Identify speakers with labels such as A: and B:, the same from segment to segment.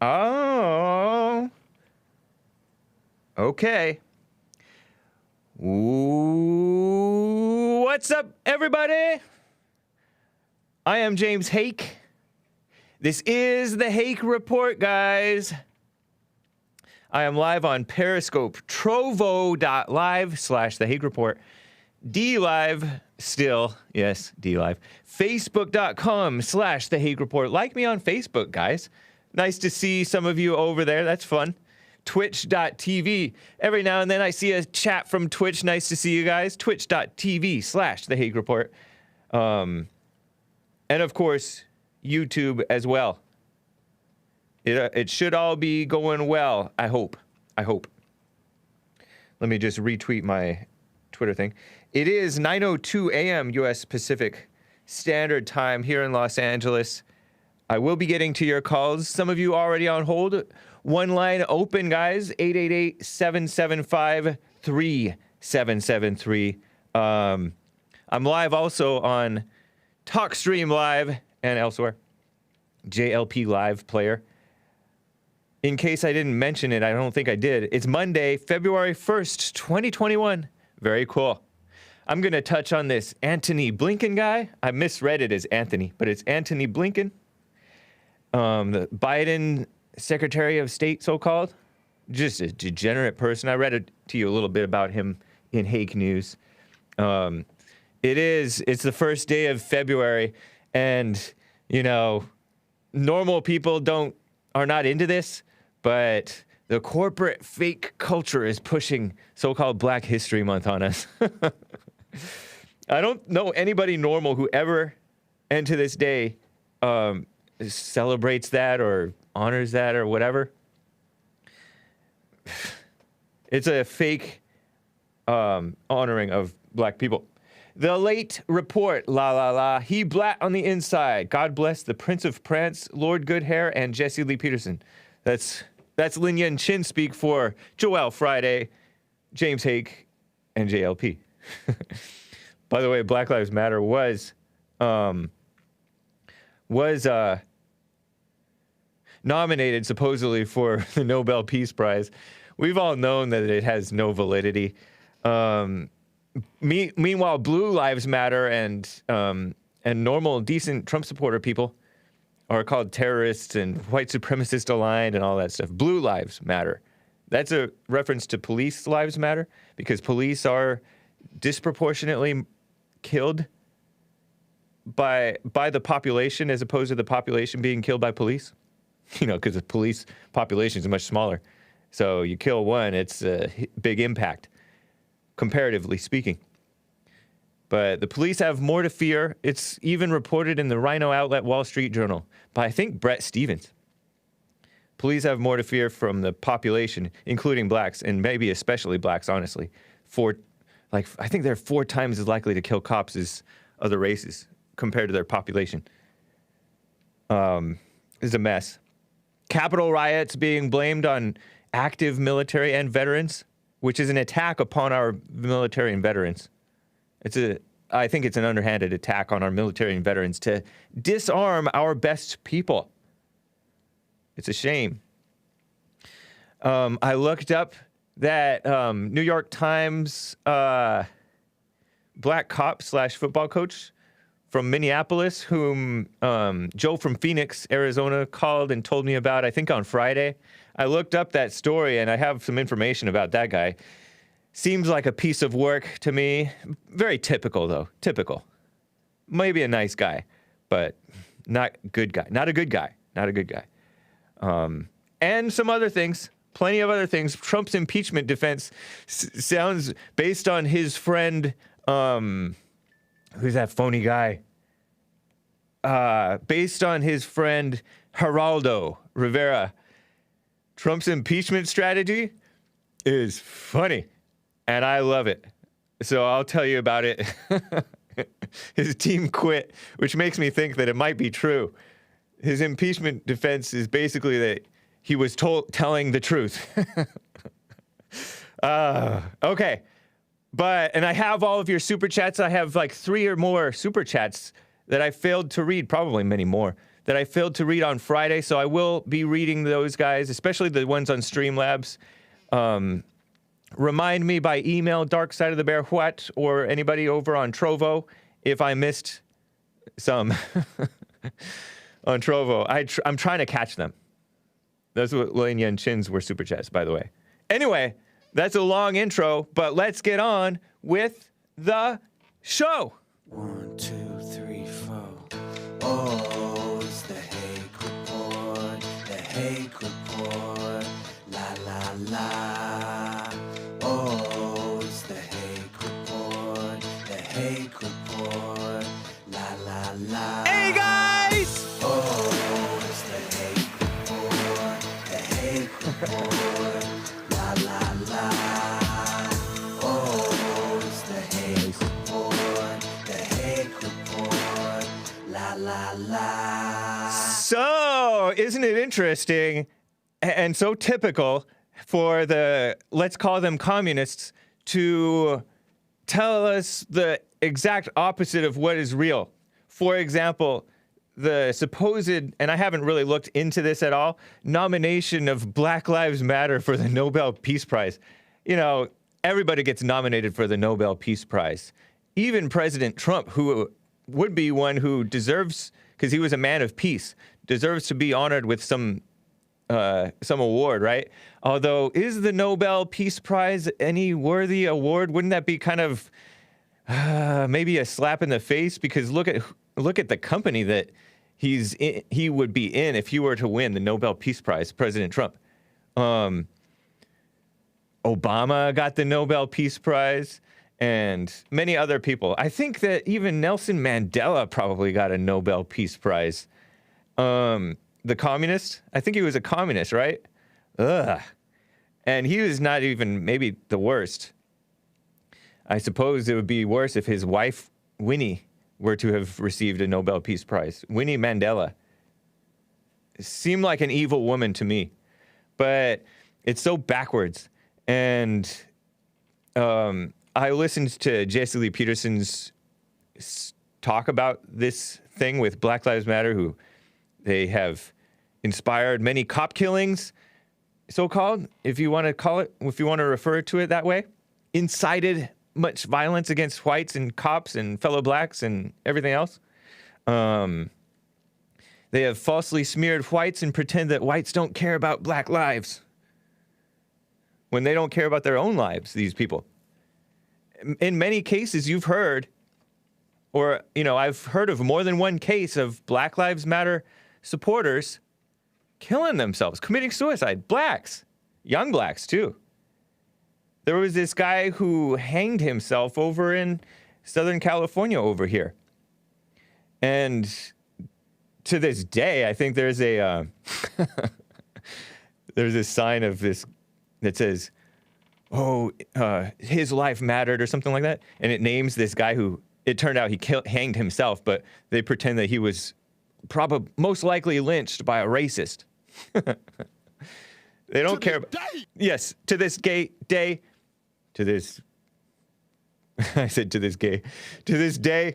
A: Oh. Okay. Ooh, what's up, everybody? I am James Hake. This is the Hake Report, guys. I am live on Periscope, trovo.live/the Hake Report. DLive still, yes, DLive. Facebook.com/the Hake Report. Like me on Facebook, guys. Nice to see some of you over there. That's fun. Twitch.tv. Every now and then I see a chat from Twitch. Nice to see you guys. Twitch.tv/the Hake Report. And of course, YouTube as well. It should all be going well. I hope. Let me just retweet my Twitter thing. It is 9:02 a.m. U.S. Pacific Standard Time here in Los Angeles. I will be getting to your calls. Some of you already on hold. One line open, guys. 888-775-3773. I'm live also on TalkStream Live and elsewhere. JLP Live Player. In case I didn't mention it, I don't think I did. It's Monday, February 1st, 2021. Very cool. I'm going to touch on this Antony Blinken guy. I misread it as Anthony, but it's Antony Blinken. The Biden Secretary of State, so-called. Just a degenerate person. I read it to you a little bit about him in Hake News. It's the first day of February, and, you know, normal people are not into this, but the corporate fake culture is pushing so-called Black History Month on us. I don't know anybody normal who ever, and to this day, celebrates that or honors that or whatever. It's a fake honoring of Black people. The late report, la la la, he blat on the inside. God bless the Prince of Prance, Lord Goodhair, and Jesse Lee Peterson. That's Lin Yen Chin speak for Joel Friday, James Hake, and JLP. By the way, Black Lives Matter was nominated supposedly for the Nobel Peace Prize. We've all known that it has no validity. Meanwhile, Blue Lives Matter and normal, decent Trump supporter people are called terrorists and white supremacist aligned and all that stuff. Blue Lives Matter. That's a reference to Police Lives Matter, because police are disproportionately killed by the population as opposed to the population being killed by police. You know, because the police population is much smaller. So you kill one, it's a big impact, comparatively speaking. But the police have more to fear. It's even reported in the Rhino outlet Wall Street Journal by, I think, Brett Stevens. Police have more to fear from the population, including blacks, and maybe especially blacks, honestly. I think they're 4 times as likely to kill cops as other races compared to their population. It's a mess. Capitol riots being blamed on active military and veterans, which is an attack upon our military and veterans. I think it's an underhanded attack on our military and veterans to disarm our best people. It's a shame. I looked up that New York Times black cop / football coach from Minneapolis, whom Joe from Phoenix, Arizona, called and told me about, I think on Friday. I looked up that story, and I have some information about that guy. Seems like a piece of work to me. Very typical, though. Typical. Maybe a nice guy, but not good guy. Not a good guy. Not a good guy. And some other things. Plenty of other things. Trump's impeachment defense sounds based on his friend, who's that phony guy? Based on his friend Geraldo Rivera. Trump's impeachment strategy is funny, and I love it. So I'll tell you about it. His team quit, which makes me think that it might be true. His impeachment defense is basically that he was telling the truth. Okay. And I have all of your super chats. I have like 3 or more super chats that I failed to read, probably many more, that I failed to read on Friday, so I will be reading those guys, especially the ones on Streamlabs. Remind me by email, darksideofthebear, or anybody over on Trovo, if I missed some on Trovo. I'm trying to catch them. That's what Lin Yan Chin's were super chats, by the way. Anyway, that's a long intro, but let's get on with the show.
B: 1, 2, 3, 4. Oh, it's the Hake Report. The Hake Report. La la la. Oh, it's the Hake Report. The Hake Report. La la la.
A: Hey guys!
B: Oh, it's the Hake Report. The Hake Report. La la la. Oh, it's the Hake Report. The Hake Report. La la la.
A: So, isn't it interesting and so typical for the, let's call them communists, to tell us the exact opposite of what is real? For example, the supposed, and I haven't really looked into this at all, nomination of Black Lives Matter for the Nobel Peace Prize. You know, everybody gets nominated for the Nobel Peace Prize. Even President Trump, who would be one who deserves, because he was a man of peace, deserves to be honored with some award, right? Although, is the Nobel Peace Prize any worthy award? Wouldn't that be kind of maybe a slap in the face? Because look at the company that he would be in if he were to win the Nobel Peace Prize, President Trump. Obama got the Nobel Peace Prize, and many other people. I think that even Nelson Mandela probably got a Nobel Peace Prize. The communist, I think he was a communist, right? Ugh. And he was not even maybe the worst. I suppose it would be worse if his wife, Winnie, were to have received a Nobel Peace Prize. Winnie Mandela seemed like an evil woman to me, but it's so backwards. And I listened to Jesse Lee Peterson's talk about this thing with Black Lives Matter, who they have inspired many cop killings, so-called, if you want to call it, if you want to refer to it that way, incited much violence against whites and cops and fellow blacks and everything else. They have falsely smeared whites and pretend that whites don't care about black lives when they don't care about their own lives, these people. In many cases, you've heard, or, you know, I've heard of more than one case of Black Lives Matter supporters killing themselves, committing suicide. Blacks, young blacks too. There was this guy who hanged himself over in Southern California over here. And to this day, I think there's a there's a sign of this that says, oh, his life mattered or something like that. And it names this guy who, it turned out he hanged himself, but they pretend that he was most likely lynched by a racist. They don't care about. Yes, to this gay day. To this, I said to this gay. To this day,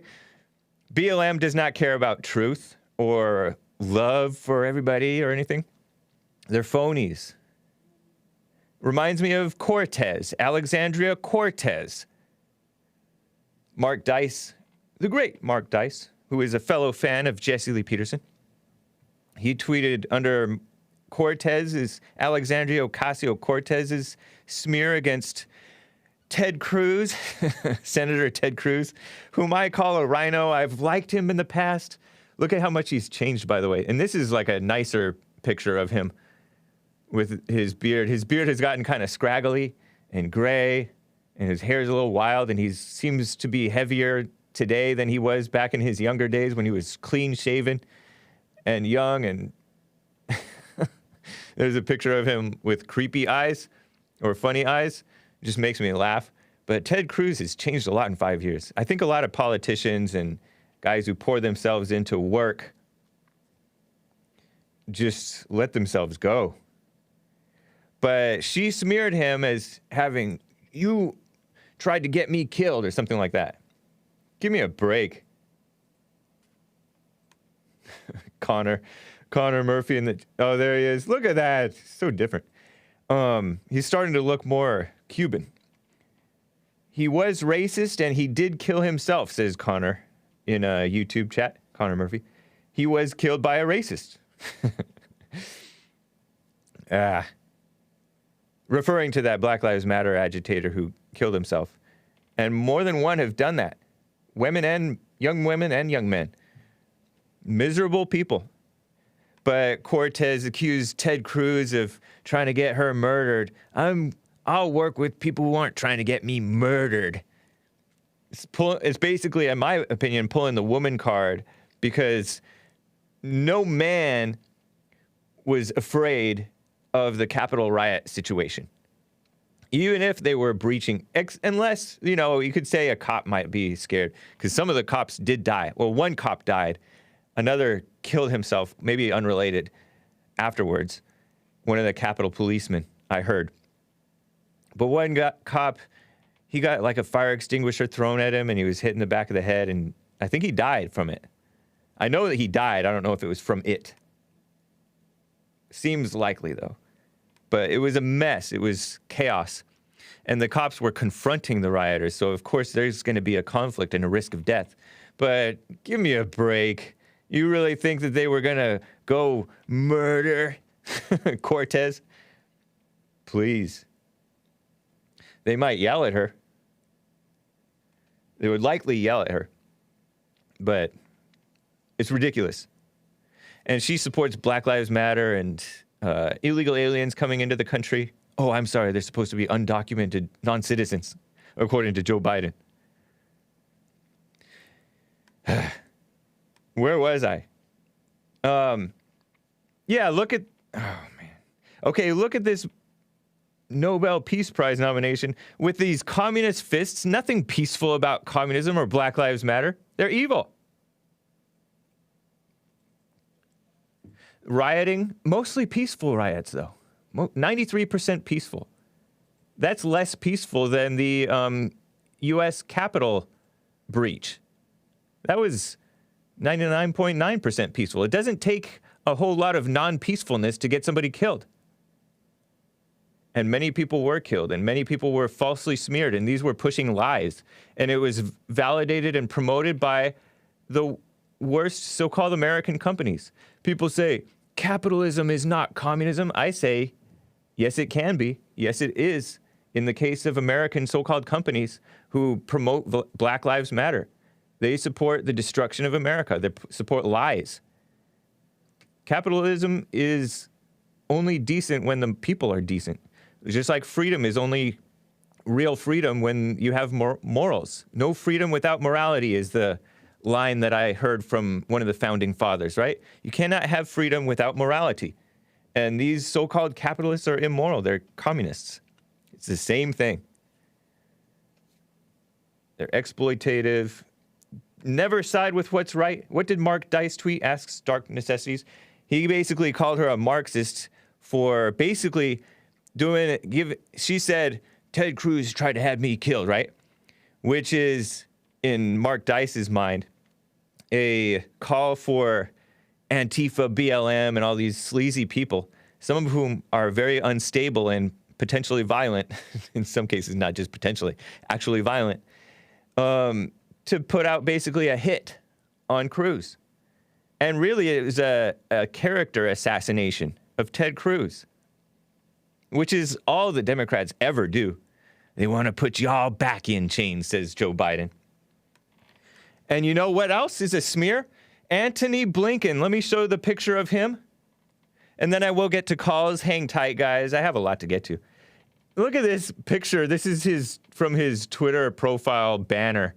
A: BLM does not care about truth or love for everybody or anything. They're phonies. Reminds me of Cortez, Alexandria Cortez. Mark Dice, the great Mark Dice, who is a fellow fan of Jesse Lee Peterson. He tweeted under Alexandria Ocasio-Cortez's smear against Ted Cruz, Senator Ted Cruz, whom I call a rhino. I've liked him in the past. Look at how much he's changed, by the way. And this is like a nicer picture of him with his beard. His beard has gotten kind of scraggly and gray, and his hair is a little wild, and he seems to be heavier today than he was back in his younger days when he was clean-shaven and young. And there's a picture of him with creepy eyes or funny eyes. It just makes me laugh. But Ted Cruz has changed a lot in 5 years. I think a lot of politicians and guys who pour themselves into work just let themselves go. But she smeared him as having, you tried to get me killed or something like that. Give me a break. Connor Murphy oh, there he is. Look at that. So different. He's starting to look more Cuban. He was racist and he did kill himself, says Connor in a YouTube chat. Connor Murphy. He was killed by a racist. Referring to that Black Lives Matter agitator who killed himself. And more than one have done that. Women and young men. Miserable people. But Cortez accused Ted Cruz of trying to get her murdered. I'll work with people who aren't trying to get me murdered. It's basically, in my opinion, pulling the woman card because no man was afraid of the Capitol riot situation. Even if they were breaching, unless, you could say a cop might be scared because some of the cops did die. Well, one cop died. Another killed himself, maybe unrelated, afterwards. One of the Capitol policemen, I heard. But one cop, he got like a fire extinguisher thrown at him and he was hit in the back of the head and I think he died from it. I know that he died. I don't know if it was from it. Seems likely though. But it was a mess. It was chaos. And the cops were confronting the rioters. So of course there's going to be a conflict and a risk of death. But give me a break. You really think that they were going to go murder Cortez? Please. They might yell at her. They would likely yell at her. But it's ridiculous. And she supports Black Lives Matter and illegal aliens coming into the country. Oh, I'm sorry. They're supposed to be undocumented non-citizens, according to Joe Biden. Where was I? Yeah, look at... Oh, man. Okay, look at this Nobel Peace Prize nomination with these communist fists. Nothing peaceful about communism or Black Lives Matter. They're evil. Rioting, mostly peaceful riots, though. 93% peaceful. That's less peaceful than the U.S. Capitol breach. That was 99.9% peaceful. It doesn't take a whole lot of non-peacefulness to get somebody killed. And many people were killed, and many people were falsely smeared, and these were pushing lies. And it was validated and promoted by the worst so-called American companies. People say, capitalism is not communism. I say, yes, it can be. Yes, it is. In the case of American so-called companies who promote Black Lives Matter. They support the destruction of America. They support lies. Capitalism is only decent when the people are decent. Just like freedom is only real freedom when you have morals. No freedom without morality is the line that I heard from one of the founding fathers, right? You cannot have freedom without morality. And these so-called capitalists are immoral. They're communists. It's the same thing. They're exploitative. Never side with what's right. What did Mark Dice tweet? Asks Dark Necessities. He basically called her a Marxist for basically doing it. She said, Ted Cruz tried to have me killed, right? Which is, in Mark Dice's mind, a call for Antifa, BLM, and all these sleazy people, some of whom are very unstable and potentially violent, in some cases not just potentially, actually violent, to put out basically a hit on Cruz. And really it was a character assassination of Ted Cruz, which is all the Democrats ever do. They want to put y'all back in chains, says Joe Biden. And you know what else is a smear? Antony Blinken. Let me show the picture of him. And then I will get to calls. Hang tight, guys. I have a lot to get to. Look at this picture. This is from his Twitter profile banner.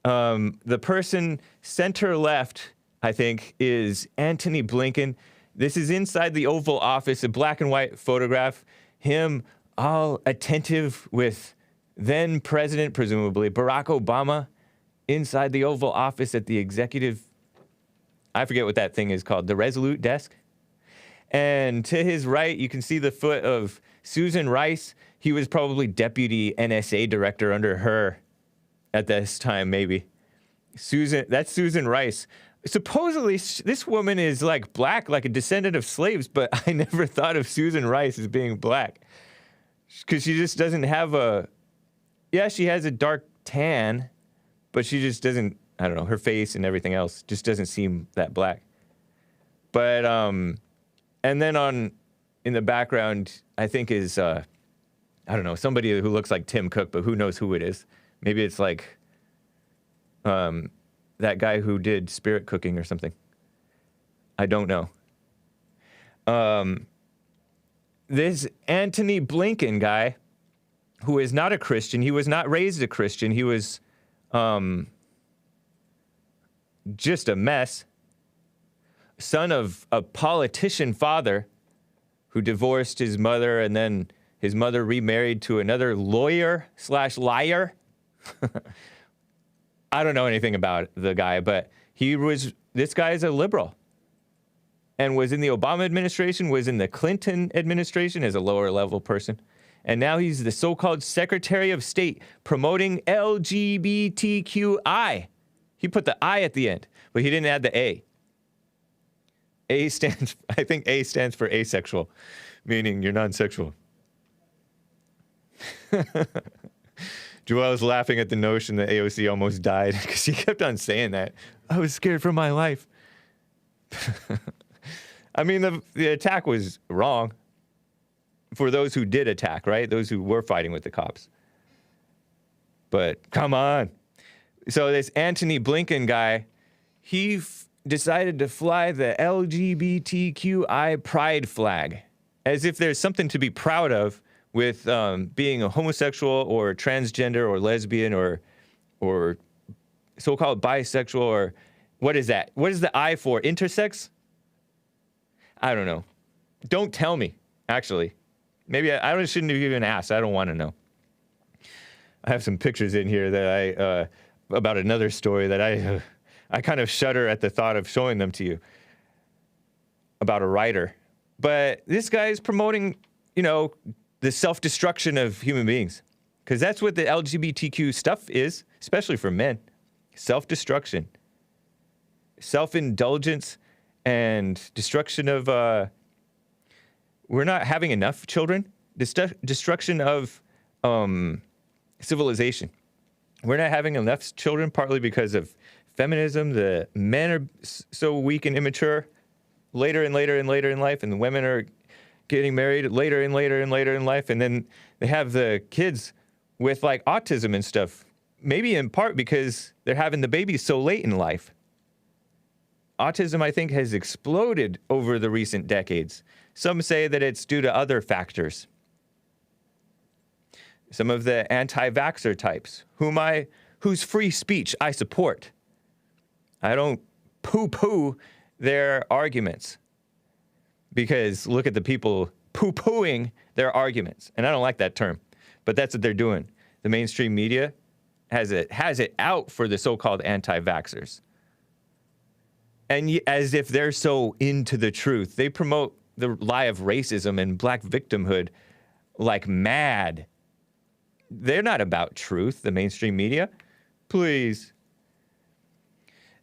A: The person center left, I think, is Antony Blinken. This is inside the Oval Office, a black and white photograph. Him all attentive with then President, presumably, Barack Obama, inside the Oval Office at the executive, I forget what that thing is called, the Resolute desk. And to his right, you can see the foot of Susan Rice. He was probably deputy NSA director under her at this time, maybe. That's Susan Rice. Supposedly, this woman is like black, like a descendant of slaves, but I never thought of Susan Rice as being black. Because she just doesn't have yeah, she has a dark tan, but she just doesn't, I don't know, her face and everything else just doesn't seem that black. But, and then in the background, I think is, I don't know, somebody who looks like Tim Cook, but who knows who it is. Maybe it's like, that guy who did Spirit Cooking or something. I don't know. This Antony Blinken guy, who is not a Christian, he was not raised a Christian, he was just a mess, son of a politician father who divorced his mother, and then his mother remarried to another lawyer/liar. I don't know anything about the guy, but this guy is a liberal and was in the Obama administration, was in the Clinton administration as a lower level person. And now he's the so-called Secretary of State promoting LGBTQI. He put the I at the end, but he didn't add the A. I think A stands for asexual, meaning you're non-sexual. Joel's laughing at the notion that AOC almost died because he kept on saying that. I was scared for my life. I mean, the attack was wrong for those who did attack, right? Those who were fighting with the cops. But come on. So this Antony Blinken guy, he decided to fly the LGBTQI pride flag as if there's something to be proud of with being a homosexual or transgender or lesbian or so-called bisexual, or what is that? What is the I for? Intersex? I don't know. Don't tell me, actually. Maybe I shouldn't have even asked. I don't want to know. I have some pictures in here that about another story that I kind of shudder at the thought of showing them to you about a writer. But this guy is promoting, the self-destruction of human beings. Because that's what the LGBTQ stuff is, especially for men. Self-destruction. Self-indulgence and destruction of, we're not having enough children. Destruction of civilization. We're not having enough children, partly because of feminism. The men are so weak and immature later and later and later in life, and the women are getting married later and later and later in life, and then they have the kids with like autism and stuff, maybe in part because they're having the babies so late in life. Autism, I think, has exploded over the recent decades. Some say that it's due to other factors. Some of the anti-vaxxer types, whose free speech I support. I don't poo-poo their arguments. Because look at the people poo-pooing their arguments. And I don't like that term, but that's what they're doing. The mainstream media has it out for the so-called anti-vaxxers. And as if they're so into the truth, they promote the lie of racism and black victimhood like mad. They're not about truth, the mainstream media. Please.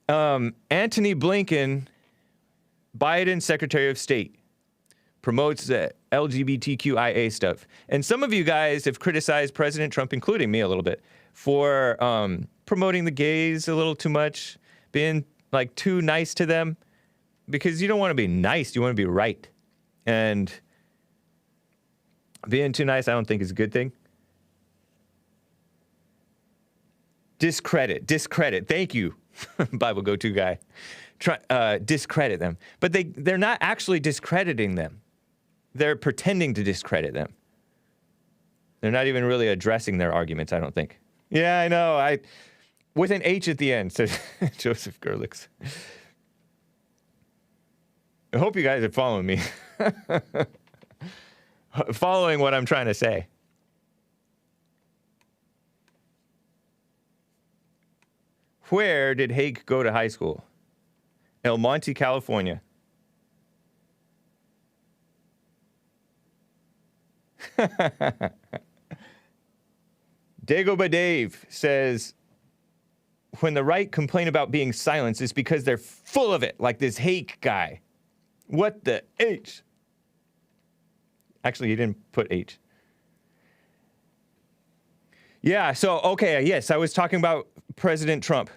A: Antony Blinken, Biden Secretary of State, promotes the LGBTQIA stuff. And some of you guys have criticized President Trump, including me a little bit, for promoting the gays a little too much, being like too nice to them, because you don't want to be nice, you want to be right. And being too nice, I don't think is a good thing. Discredit. Thank you, Bible go-to guy. Discredit them. But they're not actually discrediting them. They're pretending to discredit them. They're not even really addressing their arguments, I don't think. Yeah, I know. With an H at the end, says Joseph Gerlix. I hope you guys are following me. Following what I'm trying to say. Where did Hake go to high school? El Monte, California. Dagobah Dave says, when the right complain about being silenced, it's because they're full of it, like this Hake guy. What the H? Actually, he didn't put H. Yeah, so, okay, yes, I was talking about President Trump.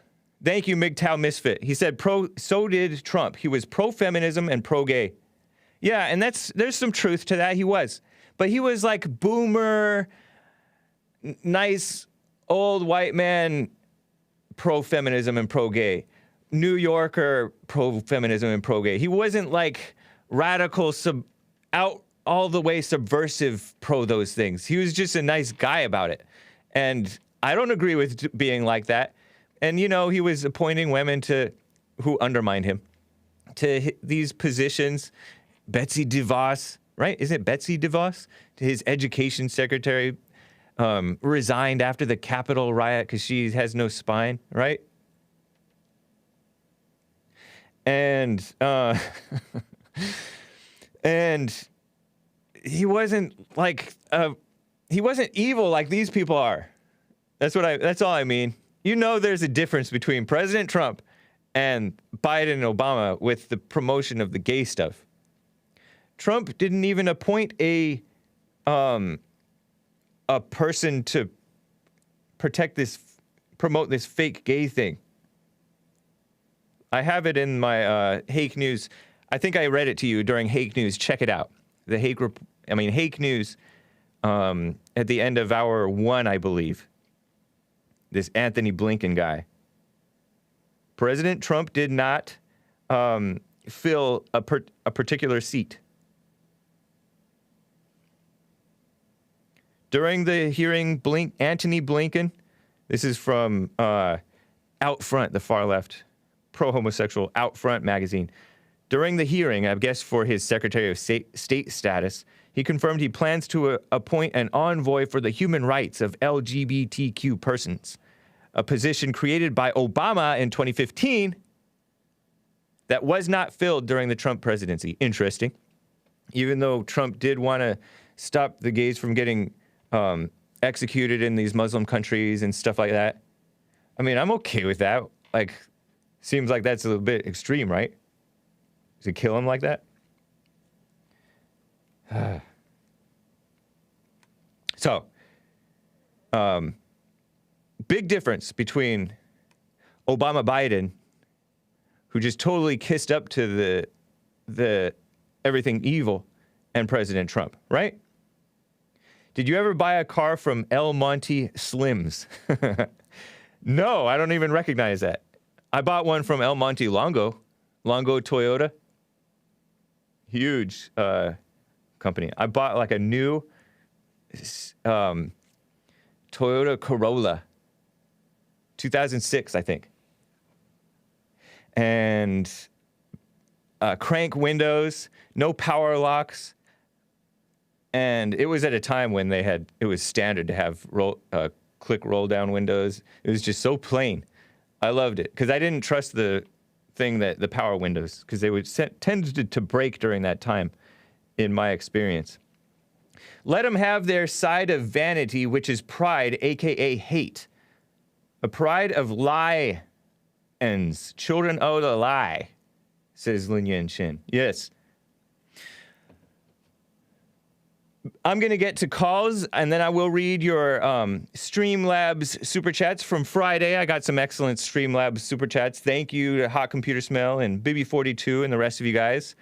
A: Thank you, MGTOW Misfit. He said so did Trump. He was pro-feminism and pro-gay. Yeah, and there's some truth to that. He was. But he was like boomer, nice, old white man, pro-feminism and pro-gay. New Yorker, pro-feminism and pro-gay. He wasn't like radical, out all the way subversive pro those things. He was just a nice guy about it. And I don't agree with being like that. And, you know, he was appointing women who undermined him to these positions. Betsy DeVos, right? Is it Betsy DeVos? His education secretary resigned after the Capitol riot because she has no spine, right? And and he wasn't like he wasn't evil like these people are. That's all I mean. You know, there's a difference between President Trump and Biden and Obama with the promotion of the gay stuff. Trump didn't even appoint a person to promote this fake gay thing. I have it in my Hake News. I think I read it to you during Hake News. Check it out. The Hake News at the end of hour 1, I believe. This Antony Blinken guy. President Trump did not fill a particular seat. During the hearing, Antony Blinken, this is from Out Front, the far left, pro-homosexual Out Front magazine. During the hearing, I guess for his Secretary of State status, he confirmed he plans to appoint an envoy for the human rights of LGBTQ persons, a position created by Obama in 2015 that was not filled during the Trump presidency. Interesting. Even though Trump did want to stop the gays from getting executed in these Muslim countries and stuff like that. I mean, I'm okay with that. Like, seems like that's a little bit extreme, right? To kill him like that? So, big difference between Obama Biden, who just totally kissed up to the everything evil, and President Trump, right? Did you ever buy a car from El Monte Slims? No, I don't even recognize that. I bought one from El Monte Longo Toyota. Huge company. I bought like a new Toyota Corolla, 2006, I think. And crank windows, no power locks. And it was at a time when it was standard to have click roll down windows. It was just so plain. I loved it because I didn't trust the power windows because they would tend to break during that time, in my experience. Let them have their side of vanity, which is pride, aka hate. A pride of lie ends. Children owe the lie, says Lin Yan Shin. Yes. I'm going to get to calls, and then I will read your Streamlabs Super Chats from Friday. I got some excellent Streamlabs Super Chats. Thank you to Hot Computer Smell and Bibby42 and the rest of you guys.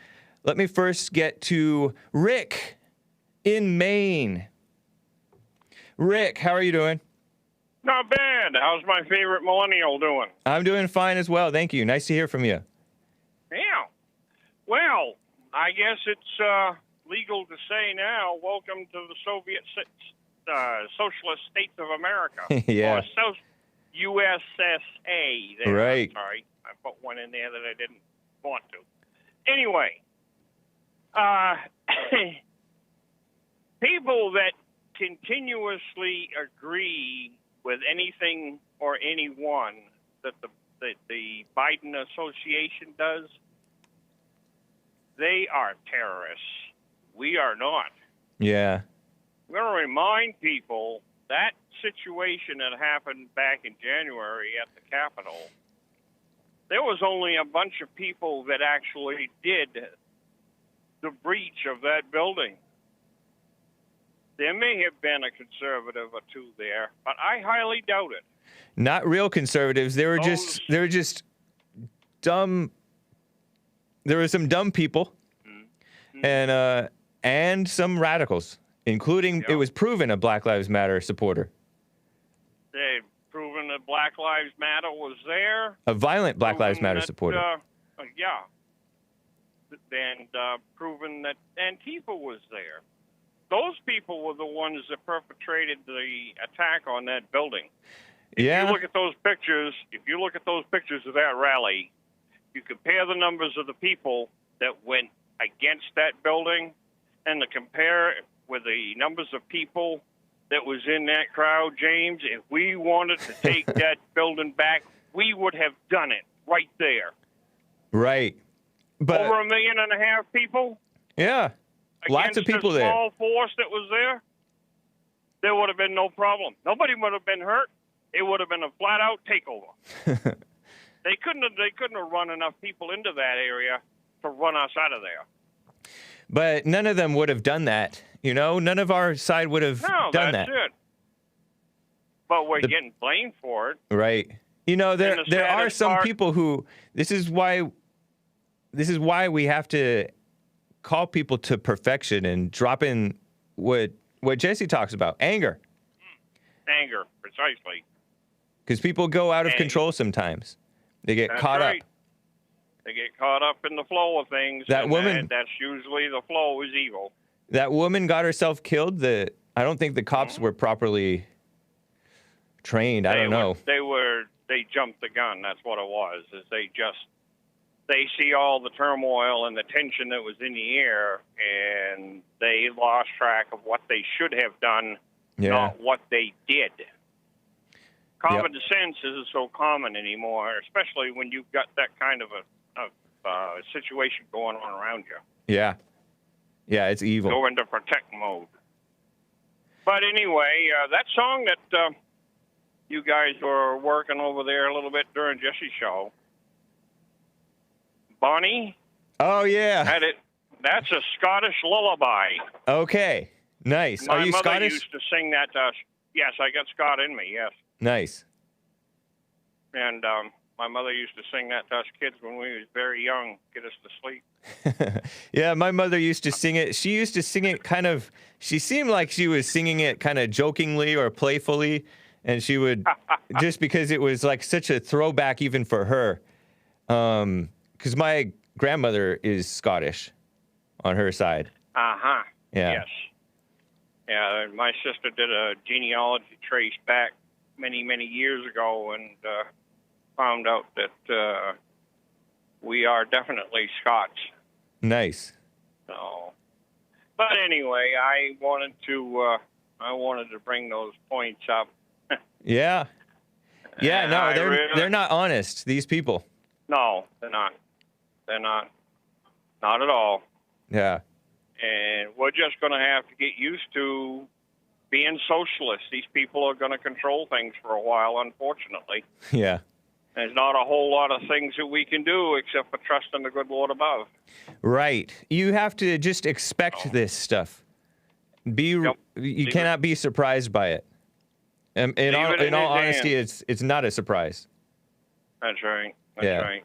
A: Let me first get to Rick in Maine. Rick, how are you doing?
C: Not bad. How's my favorite millennial doing?
A: I'm doing fine as well. Thank you. Nice to hear from you.
C: Yeah. Well, I guess it's legal to say now, welcome to the Socialist States of America.
A: Yeah.
C: Or USSA. There.
A: Right.
C: I'm sorry. I put one in there that I didn't want to. Anyway, people that continuously agree with anything or anyone that the Biden association does, they are terrorists. We are not.
A: Yeah.
C: We're going to remind people that situation that happened back in January at the Capitol, there was only a bunch of people that actually did the breach of that building. There may have been a conservative or two there, but I highly doubt it.
A: Not real conservatives. They were just dumb. There were some dumb people, and some radicals, including it was proven a Black Lives Matter supporter.
C: They've proven that Black Lives Matter was there.
A: A violent Black Lives Matter supporter.
C: And proven that Antifa was there. Those people were the ones that perpetrated the attack on that building. If you look at those pictures, of that rally, you compare the numbers of the people that went against that building and to compare with the numbers of people that was in that crowd, James, if we wanted to take that building back, we would have done it right there.
A: Right. But
C: over 1.5 million people?
A: Yeah. Lots of people there.
C: Small force that was there would have been no problem. Nobody would have been hurt. It would have been a flat-out takeover. They couldn't have run enough people into that area to run us out of there.
A: But none of them would have done that. You know, none of our side would have done that.
C: No, that's it. But we're getting blamed for it.
A: Right. You know, there are some people who this is why we have to call people to perfection and drop in what Jesse talks about, anger.
C: Anger, precisely.
A: Because people go out of control sometimes. They get caught up.
C: They get caught up in the flow of things. That's usually the flow is evil.
A: That woman got herself killed. I don't think the cops were properly trained. I don't know.
C: They jumped the gun. That's what it was. They see all the turmoil and the tension that was in the air, and they lost track of what they should have done, not what they did. Common sense isn't so common anymore, especially when you've got that kind of a situation going on around you.
A: Yeah. Yeah, it's evil.
C: Go into protect mode. But anyway, that song that you guys were working over there a little bit during Jesse's show, Bonnie.
A: Oh, yeah.
C: That's a Scottish lullaby.
A: Okay. Nice. Are you Scottish?
C: My mother used to sing that to us. Yes, I got Scot in me, yes.
A: Nice.
C: And my mother used to sing that to us kids when we was very young, get us to sleep.
A: Yeah, my mother used to sing it. She used to sing it she seemed like she was singing it kind of jokingly or playfully. And she would, just because it was like such a throwback even for her. Because my grandmother is Scottish on her side.
C: Uh-huh.
A: Yeah.
C: Yes. Yeah, my sister did a genealogy trace back many, many years ago and found out that we are definitely Scots.
A: Nice.
C: So, but anyway, I wanted to bring those points up.
A: Yeah. Yeah, no, they're not honest, these people.
C: No, they're not. They're not. Not at all.
A: Yeah.
C: And we're just going to have to get used to being socialists. These people are going to control things for a while, unfortunately.
A: Yeah.
C: There's not a whole lot of things that we can do except for trust in the good Lord above.
A: Right. You have to just expect this stuff. You cannot be surprised by it. In all honesty, it's not a surprise.
C: That's right. That's right.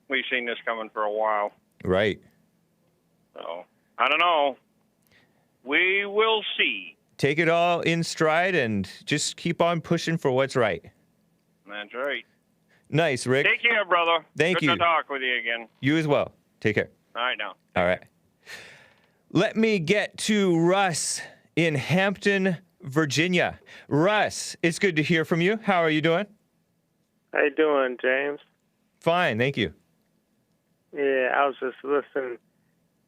C: We've seen this coming for a while.
A: Right.
C: So, I don't know. We will see.
A: Take it all in stride and just keep on pushing for what's right.
C: That's right.
A: Nice, Rick.
C: Take care, brother.
A: Thank you.
C: Good to talk with you again.
A: You as well. Take care.
C: All right, now.
A: All right. Let me get to Russ in Hampton, Virginia. Russ, it's good to hear from you. How are you doing?
D: How you doing, James?
A: Fine, thank you.
D: Yeah, I was just listening.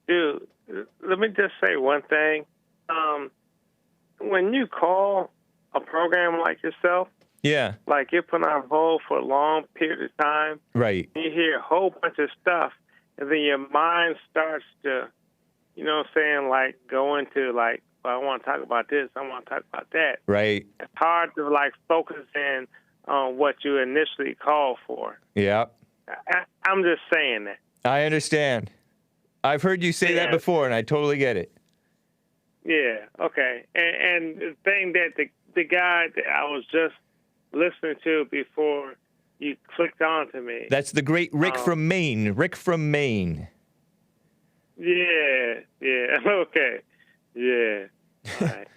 D: Dude, let me just say one thing. When you call a program like yourself, like you're put on hold for a long period of time,
A: right?
D: You hear a whole bunch of stuff, and then your mind starts to you know what I'm saying, like go into like, well, I want to talk about this, I want to talk about that.
A: Right.
D: It's hard to like focus in on what you initially called for.
A: Yeah.
D: I'm just saying that.
A: I understand. I've heard you say that before, and I totally get it.
D: Yeah. Okay. And the thing that the guy that I was just listening to before you clicked on to me.
A: That's the great Rick from Maine. Rick from Maine.
D: Yeah. Yeah. Okay. Yeah. All right.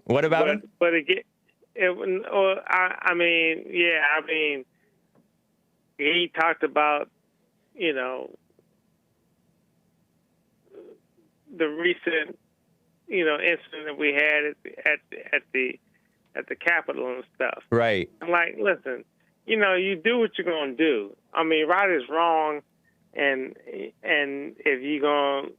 A: What about him?
D: But again, I mean, he talked about, you know, the recent, you know, incident that we had at the Capitol and stuff.
A: Right.
D: I'm like, listen, you know, you do what you're gonna do. I mean, right is wrong, and if you're gonna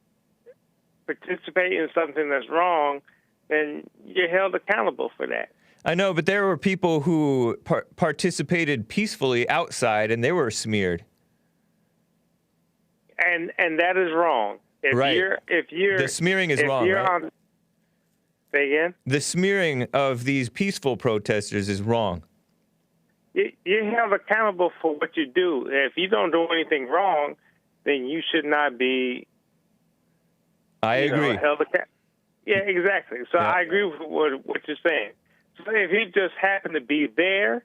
D: participate in something that's wrong, then you're held accountable for that.
A: I know, but there were people who participated peacefully outside, and they were smeared.
D: And that is wrong. If you're
A: the smearing is wrong, right?
D: Say again?
A: The smearing of these peaceful protesters is wrong.
D: You're held accountable for what you do. If you don't do anything wrong, then you should not be.
A: I agree.
D: Held accountable. Yeah, exactly. So I agree with what you're saying. So if you just happen to be there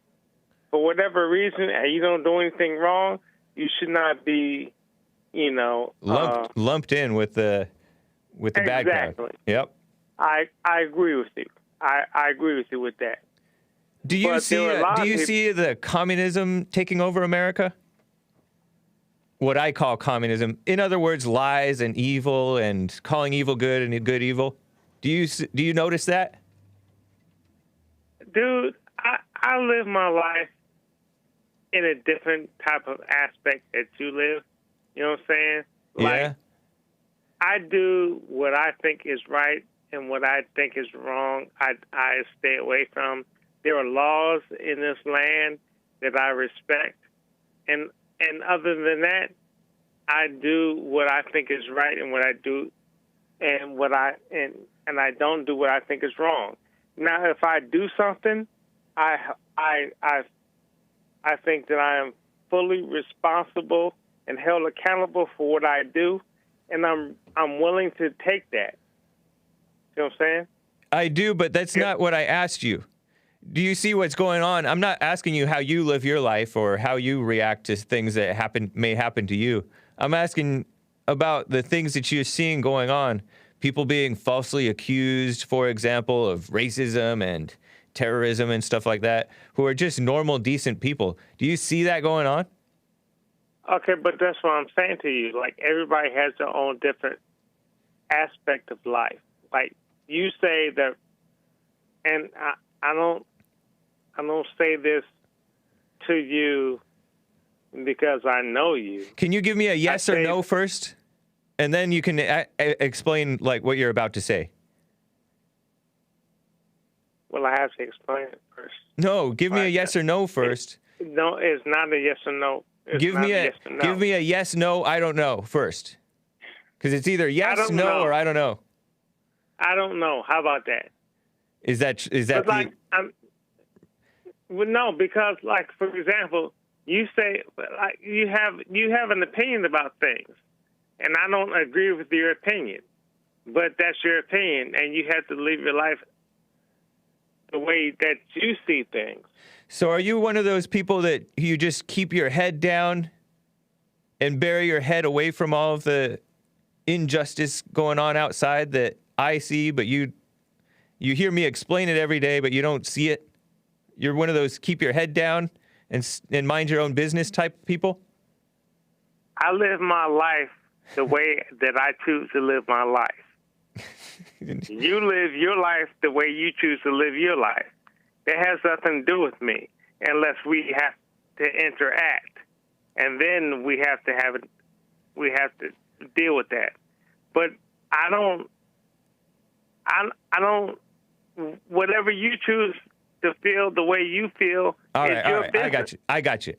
D: for whatever reason and you don't do anything wrong, you should not be, you know,
A: lumped in with the bad guy.
D: Exactly.
A: Yep.
D: I agree with you. I agree with you with that.
A: Do you see the communism taking over America? What I call communism. In other words, lies and evil and calling evil good and good evil. Do you notice that?
D: Dude, I live my life in a different type of aspect that you live. You know what I'm saying? Like, I do what I think is right and what I think is wrong, I stay away from. There are laws in this land that I respect. And other than that, I do what I think is right and what I do and I don't do what I think is wrong. Now, if I do something, I think that I am fully responsible and held accountable for what I do, and I'm willing to take that. You know what I'm saying?
A: I do, but that's not what I asked you. Do you see what's going on? I'm not asking you how you live your life or how you react to things that may happen to you. I'm asking about the things that you're seeing going on. People being falsely accused, for example, of racism and terrorism and stuff like that, who are just normal, decent people. Do you see that going on?
D: Okay, but that's what I'm saying to you. Like, everybody has their own different aspect of life. Like, you say that, and I don't say this to you because I know you.
A: Can you give me a yes or no first? And then you can explain, like, what you're about to say.
D: Well, I have to explain it first.
A: No, give me a yes or no first.
D: No, it's not a yes or no.
A: Give me a yes, no, I don't know first. Because it's either yes, no, or I don't know.
D: I don't know. How about that?
A: Is that
D: well, no, because, like, for example, you say, like, you have an opinion about things, and I don't agree with your opinion, but that's your opinion, and you have to live your life the way that you see things.
A: So are you one of those people that you just keep your head down and bury your head away from all of the injustice going on outside that I see, but you hear me explain it every day, but you don't see it? You're one of those keep your head down and mind your own business type people?
D: I live my life the way that I choose to live my life. You live your life the way you choose to live your life. It has nothing to do with me unless we have to interact, and then we have to deal with that. But I don't. Whatever you choose to feel the way you feel is your business.
A: I got you.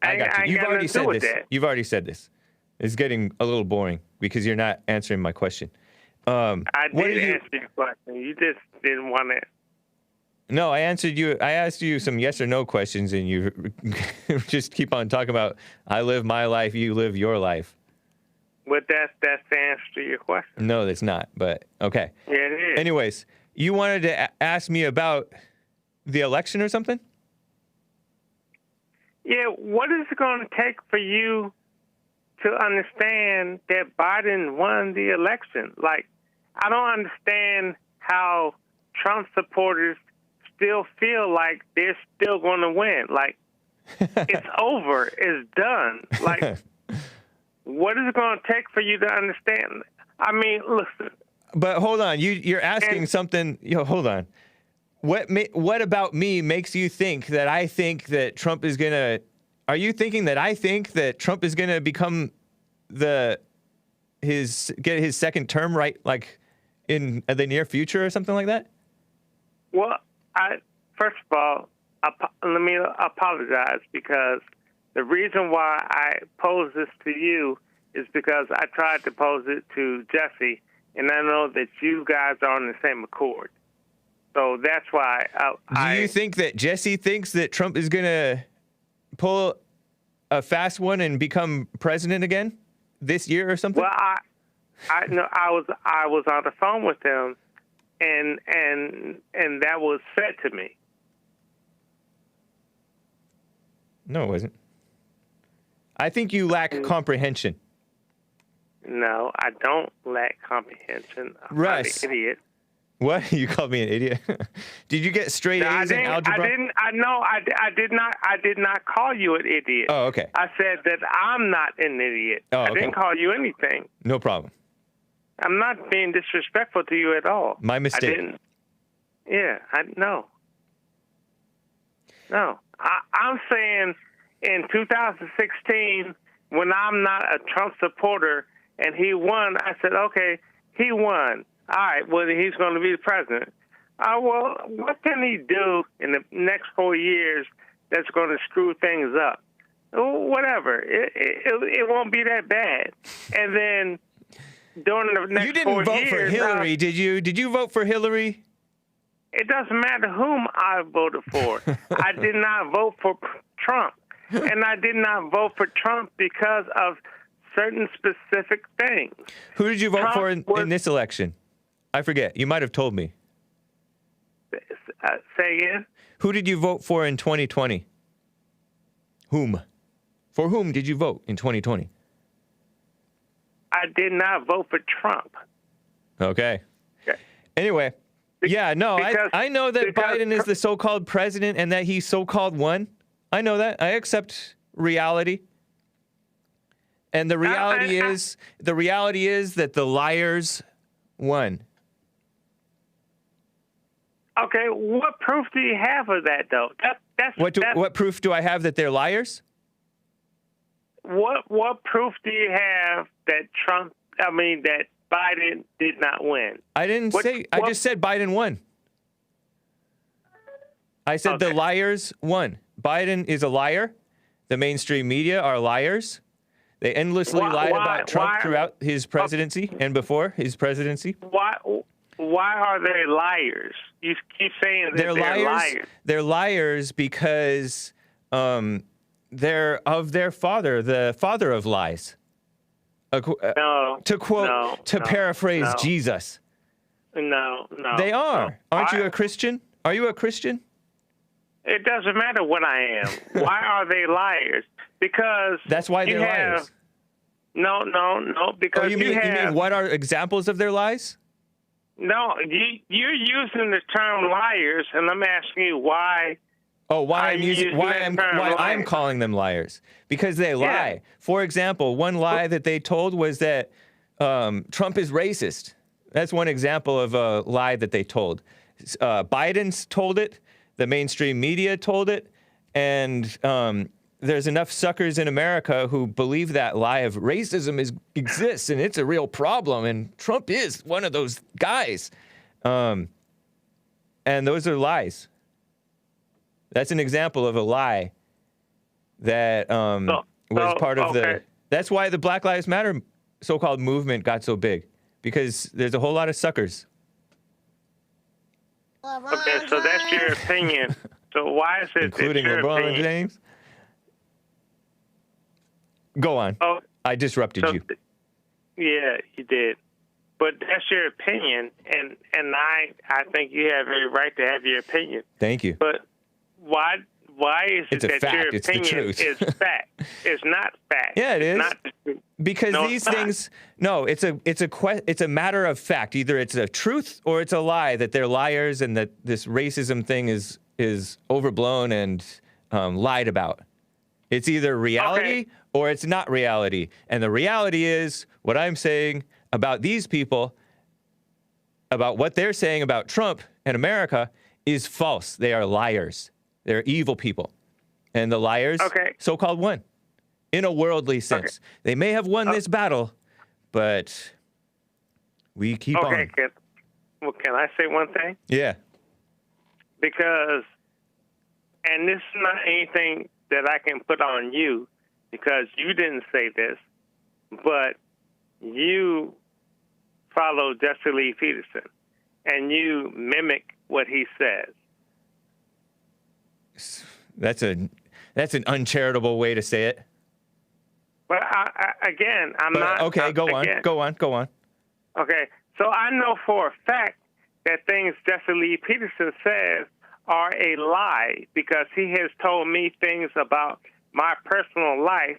A: You've already said this. You've already said this. It's getting a little boring because you're not answering my question.
D: I did answer your question. You just didn't want to.
A: No, I answered you. I asked you some yes or no questions, and you just keep on talking about I live my life, you live your life.
D: But that's the answer to your question.
A: No, that's not. But okay.
D: Yeah, it is.
A: Anyways, you wanted to ask me about the election or something?
D: Yeah, what is it going to take for you to understand that Biden won the election? Like, I don't understand how Trump supporters still feel like they're still going to win. Like, it's over. It's done. Like, what is it going to take for you to understand? I mean, listen.
A: But hold on. You're asking something. Hold on. What about me makes you think that I think that Trump is going to... Are you thinking that I think that Trump is going to become get his second term, right, like in the near future or something like that?
D: Well, first of all, let me apologize, because the reason why I posed this to you is because I tried to pose it to Jesse, and I know that you guys are on the same accord. So that's why
A: Do you think that Jesse thinks that Trump is going to pull a fast one and become president again this year or something?
D: Well, I was on the phone with him, and that was said to me.
A: No, it wasn't. I think you lack comprehension.
D: No, I don't lack comprehension. I'm
A: Russ.
D: not an idiot.
A: What? You called me an idiot? Did you get straight A's in algebra?
D: I did not call you an idiot.
A: Oh, okay.
D: I said that I'm not an idiot.
A: Oh, okay.
D: I didn't call you anything.
A: No problem.
D: I'm not being disrespectful to you at all.
A: My mistake.
D: I didn't. Yeah, no. I'm saying in 2016, when I'm not a Trump supporter and he won, I said, okay, he won. All right, well, he's going to be the president. Well, what can he do in the next 4 years that's going to screw things up? Whatever. It won't be that bad. And then during the next 4 years... You
A: didn't vote for Hillary, did you? Did you vote for Hillary?
D: It doesn't matter whom I voted for. I did not vote for Trump. And I did not vote for Trump because of certain specific things.
A: Who did you vote for in this election? I forget. You might have told me.
D: Say again?
A: Who did you vote for in 2020? Whom? For whom did you vote in 2020?
D: I did not vote for Trump.
A: Okay. Anyway, I know that Biden is the so-called president and that he so-called won. I know that. I accept reality. And the reality is that the liars won.
D: Okay, what proof do you have of that, though?
A: What proof do I have that they're liars?
D: What proof do you have that that Biden did not win?
A: I didn't say. I just said Biden won. I said the liars won. Biden is a liar. The mainstream media are liars. They endlessly lied about Trump throughout his presidency and before his presidency.
D: Why are they liars? You keep saying that they're liars.
A: They're liars because they're of their father, the father of lies. To paraphrase Jesus.
D: No.
A: They are. Aren't you a Christian? Are you a Christian?
D: It doesn't matter what I am. Why are they liars? Because
A: that's why they're liars.
D: No. Because
A: you mean what are examples of their lies?
D: No, you're using the term liars, and I'm asking you why.
A: Oh, why I'm calling them liars? Because they lie.
D: Yeah.
A: For example, one lie that they told was that Trump is racist. That's one example of a lie that they told. Biden's told it. The mainstream media told it. And there's enough suckers in America who believe that lie of racism exists and it's a real problem. And Trump is one of those guys. And those are lies. That's an example of a lie that was part of the... That's why the Black Lives Matter so-called movement got so big. because there's a whole lot of suckers.
D: Okay, so that's your opinion. So why is it
A: including
D: your
A: LeBron
D: opinion?
A: James? Go on.
D: Oh,
A: I disrupted you.
D: Yeah, you did. But that's your opinion, and I think you have every right to have your opinion.
A: Thank you.
D: But why is
A: It's
D: it
A: a
D: that
A: fact.
D: your
A: It's the
D: opinion
A: truth.
D: is fact? It's not fact.
A: Yeah, it is.
D: Not the truth.
A: Because
D: No,
A: these
D: it's not.
A: things, no, it's a matter of fact. Either it's a truth or it's a lie, that they're liars and that this racism thing is overblown and lied about. It's either reality or it's not reality. And the reality is what I'm saying about these people, about what they're saying about Trump and America, is false. They are liars. They're evil people. And the liars, so-called, won. In a worldly sense. They may have won this battle, but we keep on.
D: Can I say one thing?
A: Yeah.
D: Because, and this is not anything that I can put on you, because you didn't say this, but you follow Jesse Lee Peterson, and you mimic what he says.
A: That's an uncharitable way to say it.
D: But I'm not.
A: Okay, go on.
D: Okay, so I know for a fact that things Jesse Lee Peterson says are a lie, because he has told me things about my personal life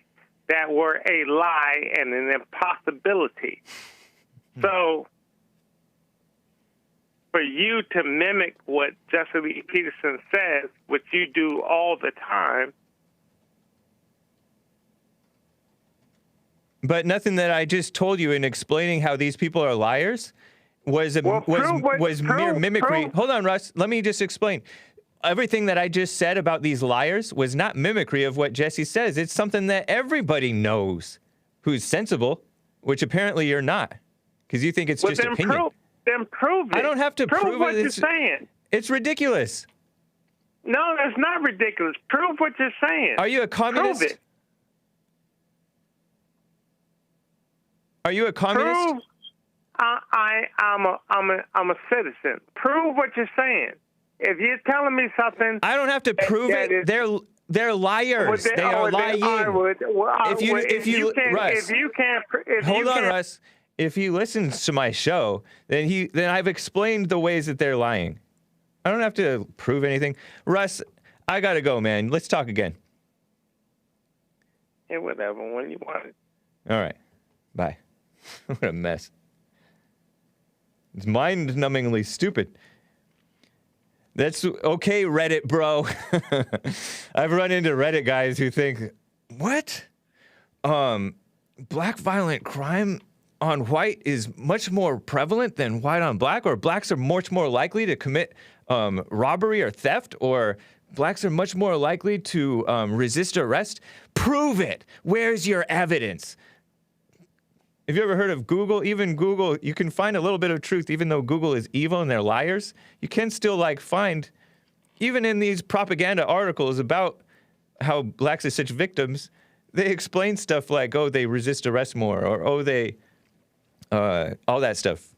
D: that were a lie and an impossibility. So for you to mimic what Jesse Lee Peterson says, which you do all the time.
A: But nothing that I just told you in explaining how these people are liars was mere mimicry. Hold on, Russ. Let me just explain. Everything that I just said about these liars was not mimicry of what Jesse says. It's something that everybody knows who's sensible, which apparently you're not, because you think it's just opinion.
D: Then prove it.
A: I don't have to prove
D: what
A: it.
D: you're saying.
A: It's ridiculous.
D: No, that's not ridiculous. Prove what you're saying.
A: Are you a communist?
D: Prove it.
A: Are you a communist?
D: Prove. I'm a citizen. Prove what you're saying. If you're telling me something,
A: I don't have to prove it. They're liars. They are lying. Hold on, Russ. If he listens to my show, then I've explained the ways that they're lying. I don't have to prove anything. Russ, I gotta go, man. Let's talk again.
D: Yeah, whatever. When you want it.
A: All right. Bye. What a mess. It's mind-numbingly stupid. That's okay, Reddit, bro. I've run into Reddit guys who think, what? Black violent crime on white is much more prevalent than white on black, or blacks are much more likely to commit robbery or theft, or blacks are much more likely to resist arrest. Prove it. Where's your evidence? Have you ever heard of Google? Even Google, you can find a little bit of truth, even though Google is evil and they're liars. You can still find, even in these propaganda articles about how blacks are such victims, they explain stuff like, oh, they resist arrest more, or oh, they, all that stuff,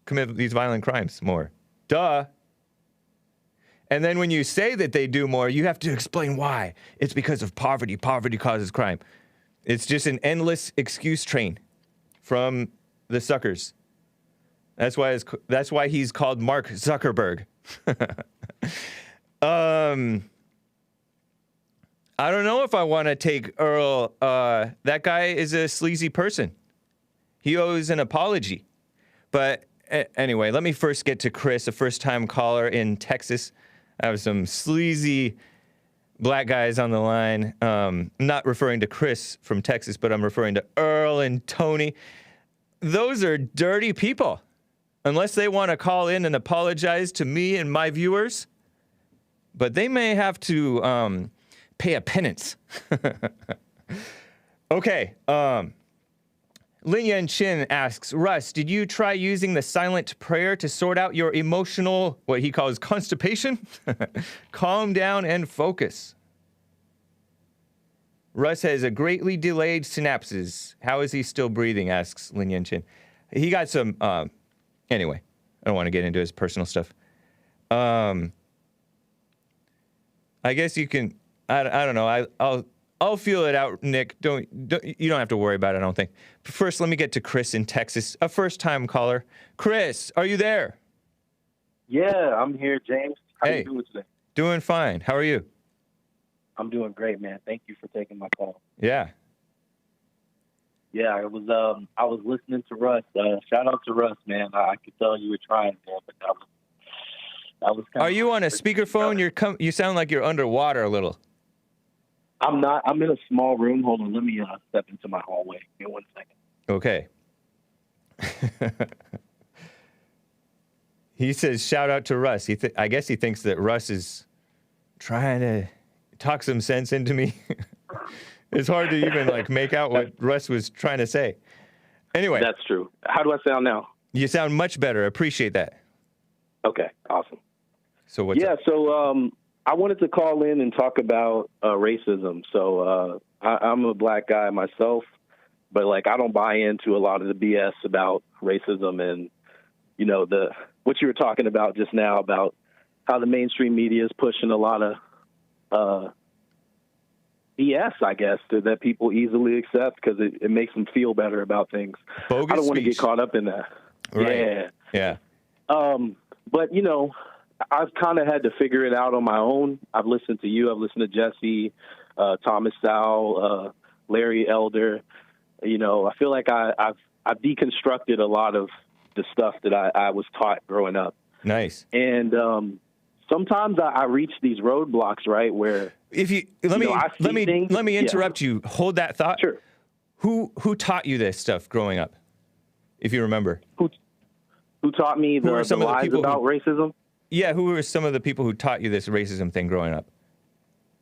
A: commit these violent crimes more. Duh. And then when you say that they do more, you have to explain why. It's because of poverty. Poverty causes crime. It's just an endless excuse train from the suckers. That's why he's called Mark Zuckerberg. I don't know if I want to take Earl. That guy is a sleazy person. He owes an apology. But anyway, let me first get to Chris, a first-time caller in Texas. I have some sleazy black guys on the line. I'm not referring to Chris from Texas, but I'm referring to Earl and Tony. Those are dirty people. Unless they want to call in and apologize to me and my viewers. But they may have to pay a penance. Okay. Lin Yan Chin asks, Russ, did you try using the silent prayer to sort out your emotional, what he calls constipation? Calm down and focus. Russ has a greatly delayed synapses. How is he still breathing, asks Lin Yan Chin. he got some. Anyway, I don't want to get into his personal stuff. I guess you can. I don't know. I'll feel it out, Nick. You don't have to worry about it, I don't think. But first, let me get to Chris in Texas, a first-time caller. Chris, are you there?
E: Yeah, I'm here, James. How
A: Hey.
E: you doing today?
A: Doing fine. How are you?
E: I'm doing great, man. Thank you for taking my call.
A: Yeah.
E: Yeah, I was listening to Russ. Shout out to Russ, man. I could tell you were trying, man, but that was kind
A: Are you on a speakerphone? You sound like you're underwater a little.
E: I'm not. I'm in a small room. Hold on. Let me step into my hallway. Give me 1 second.
A: Okay. He says, shout out to Russ. I guess he thinks that Russ is trying to talk some sense into me. It's hard to even make out what Russ was trying to say. Anyway.
E: That's true. How do I sound now?
A: You sound much better. Appreciate that.
E: Okay, awesome.
A: So what's up?
E: So I wanted to call in and talk about racism. So I'm a black guy myself, but I don't buy into a lot of the BS about racism and what you were talking about just now about how the mainstream media is pushing a lot of BS, I guess, that people easily accept because it makes them feel better about things.
A: Bogus
E: I don't want to
A: speech.
E: get caught up in that.
A: Right. Yeah.
E: But I've kind of had to figure it out on my own. I've listened to you. I've listened to Jesse, Thomas Sowell, Larry Elder. I feel like I've deconstructed a lot of the stuff that I was taught growing up.
A: Nice.
E: And sometimes I reach these roadblocks, right, where
A: let me interrupt you. Hold that thought.
E: Sure.
A: Who taught you this stuff growing up, if you remember?
E: Who taught me the lies about racism?
A: Yeah, who were some of the people who taught you this racism thing growing up?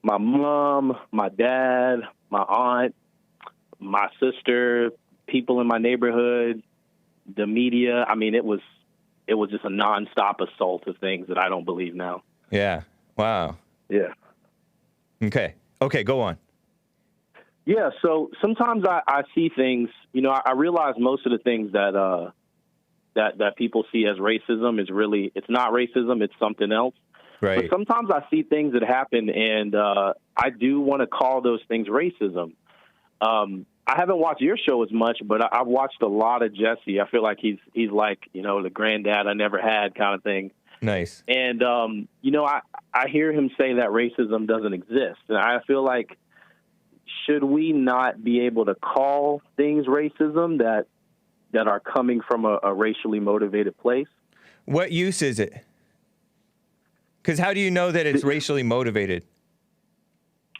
E: My mom, my dad, my aunt, my sister, people in my neighborhood, the media. I mean, it was just a nonstop assault of things that I don't believe now.
A: Yeah. Wow.
E: Yeah.
A: Okay, go on.
E: Yeah, so sometimes I see things, I realize most of the things that people see as racism it's not racism, it's something else.
A: Right.
E: But sometimes I see things that happen, and I do want to call those things racism. I haven't watched your show as much, but I've watched a lot of Jesse. I feel like he's like, the granddad I never had kind of thing.
A: Nice.
E: And, I hear him say that racism doesn't exist. And I feel like, should we not be able to call things racism that are coming from a racially motivated place?
A: What use is it? Because how do you know that it's racially motivated?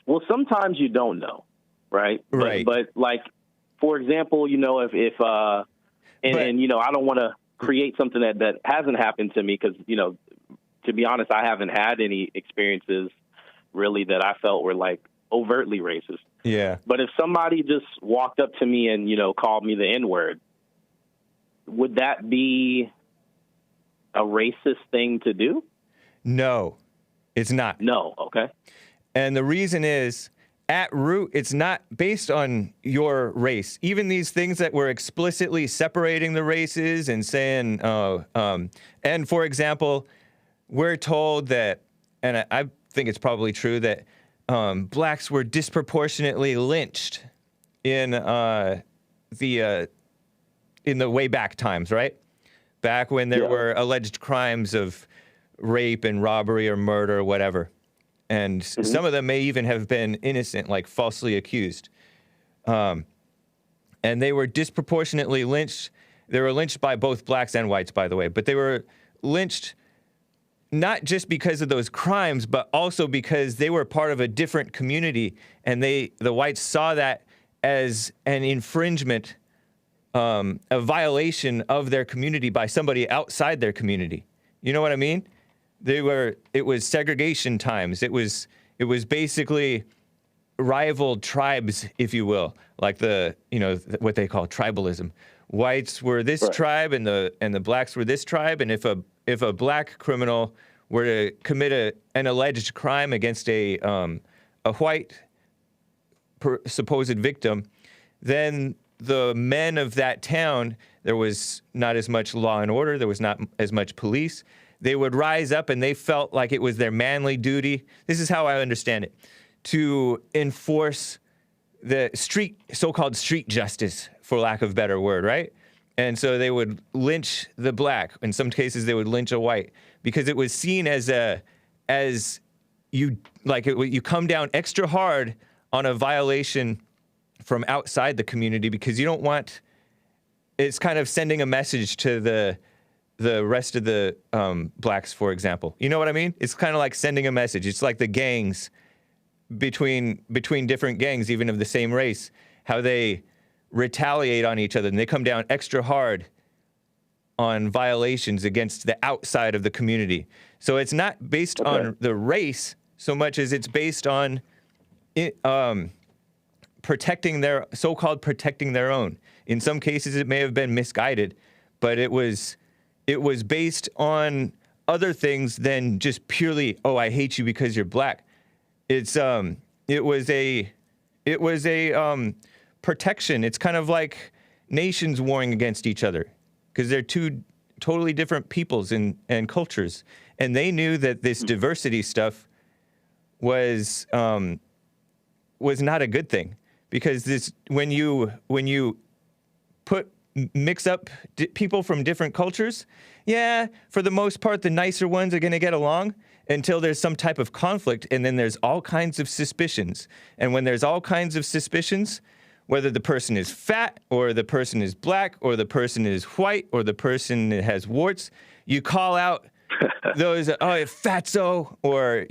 E: Well, sometimes you don't know, right?
A: Right.
E: But for example, if I don't want to create something that hasn't happened to me because, to be honest, I haven't had any experiences really that I felt were overtly racist.
A: Yeah.
E: But if somebody just walked up to me and, called me the N-word, would that be a racist thing to do?
A: No, it's not.
E: No. Okay.
A: And the reason is, at root, it's not based on your race. Even these things that we're explicitly separating the races and saying, and for example, we're told that, and I think it's probably true, that blacks were disproportionately lynched in the way back times, right? Back when there were alleged crimes of rape and robbery or murder or whatever. And some of them may even have been innocent, falsely accused. And they were disproportionately lynched. They were lynched by both blacks and whites, by the way. But they were lynched not just because of those crimes, but also because they were part of a different community. And the whites saw that as an infringement, a violation of their community by somebody outside their community. You know what I mean? It was segregation times. It was basically rival tribes, if you will, like what they call tribalism. Whites were this tribe and the blacks were this tribe. And if a black criminal were to commit an alleged crime against a white supposed victim, then the men of that town, there was not as much law and order, there was not as much police. They would rise up and they felt like it was their manly duty. This is how I understand it, to enforce the so-called street justice, for lack of a better word, right? And so they would lynch the black. In some cases, they would lynch a white because it was seen as you come down extra hard on a violation from outside the community because you don't want. It's kind of sending a message to the rest of the blacks, for example. You know what I mean? It's kind of like sending a message. It's like the gangs between different gangs, even of the same race, how they retaliate on each other and they come down extra hard on violations against the outside of the community. So it's not based on the race so much as it's based on protecting their own. In some cases, it may have been misguided, but it was based on other things than just purely, oh, I hate you because you're black. It was a protection. It's kind of like nations warring against each other because they're two totally different peoples and cultures, and they knew that this diversity stuff was not a good thing because when you mix up people from different cultures, yeah, for the most part, the nicer ones are going to get along until there's some type of conflict, and then there's all kinds of suspicions. And when there's all kinds of suspicions, whether the person is fat or the person is black or the person is white or the person has warts, you call out those, fatso, or,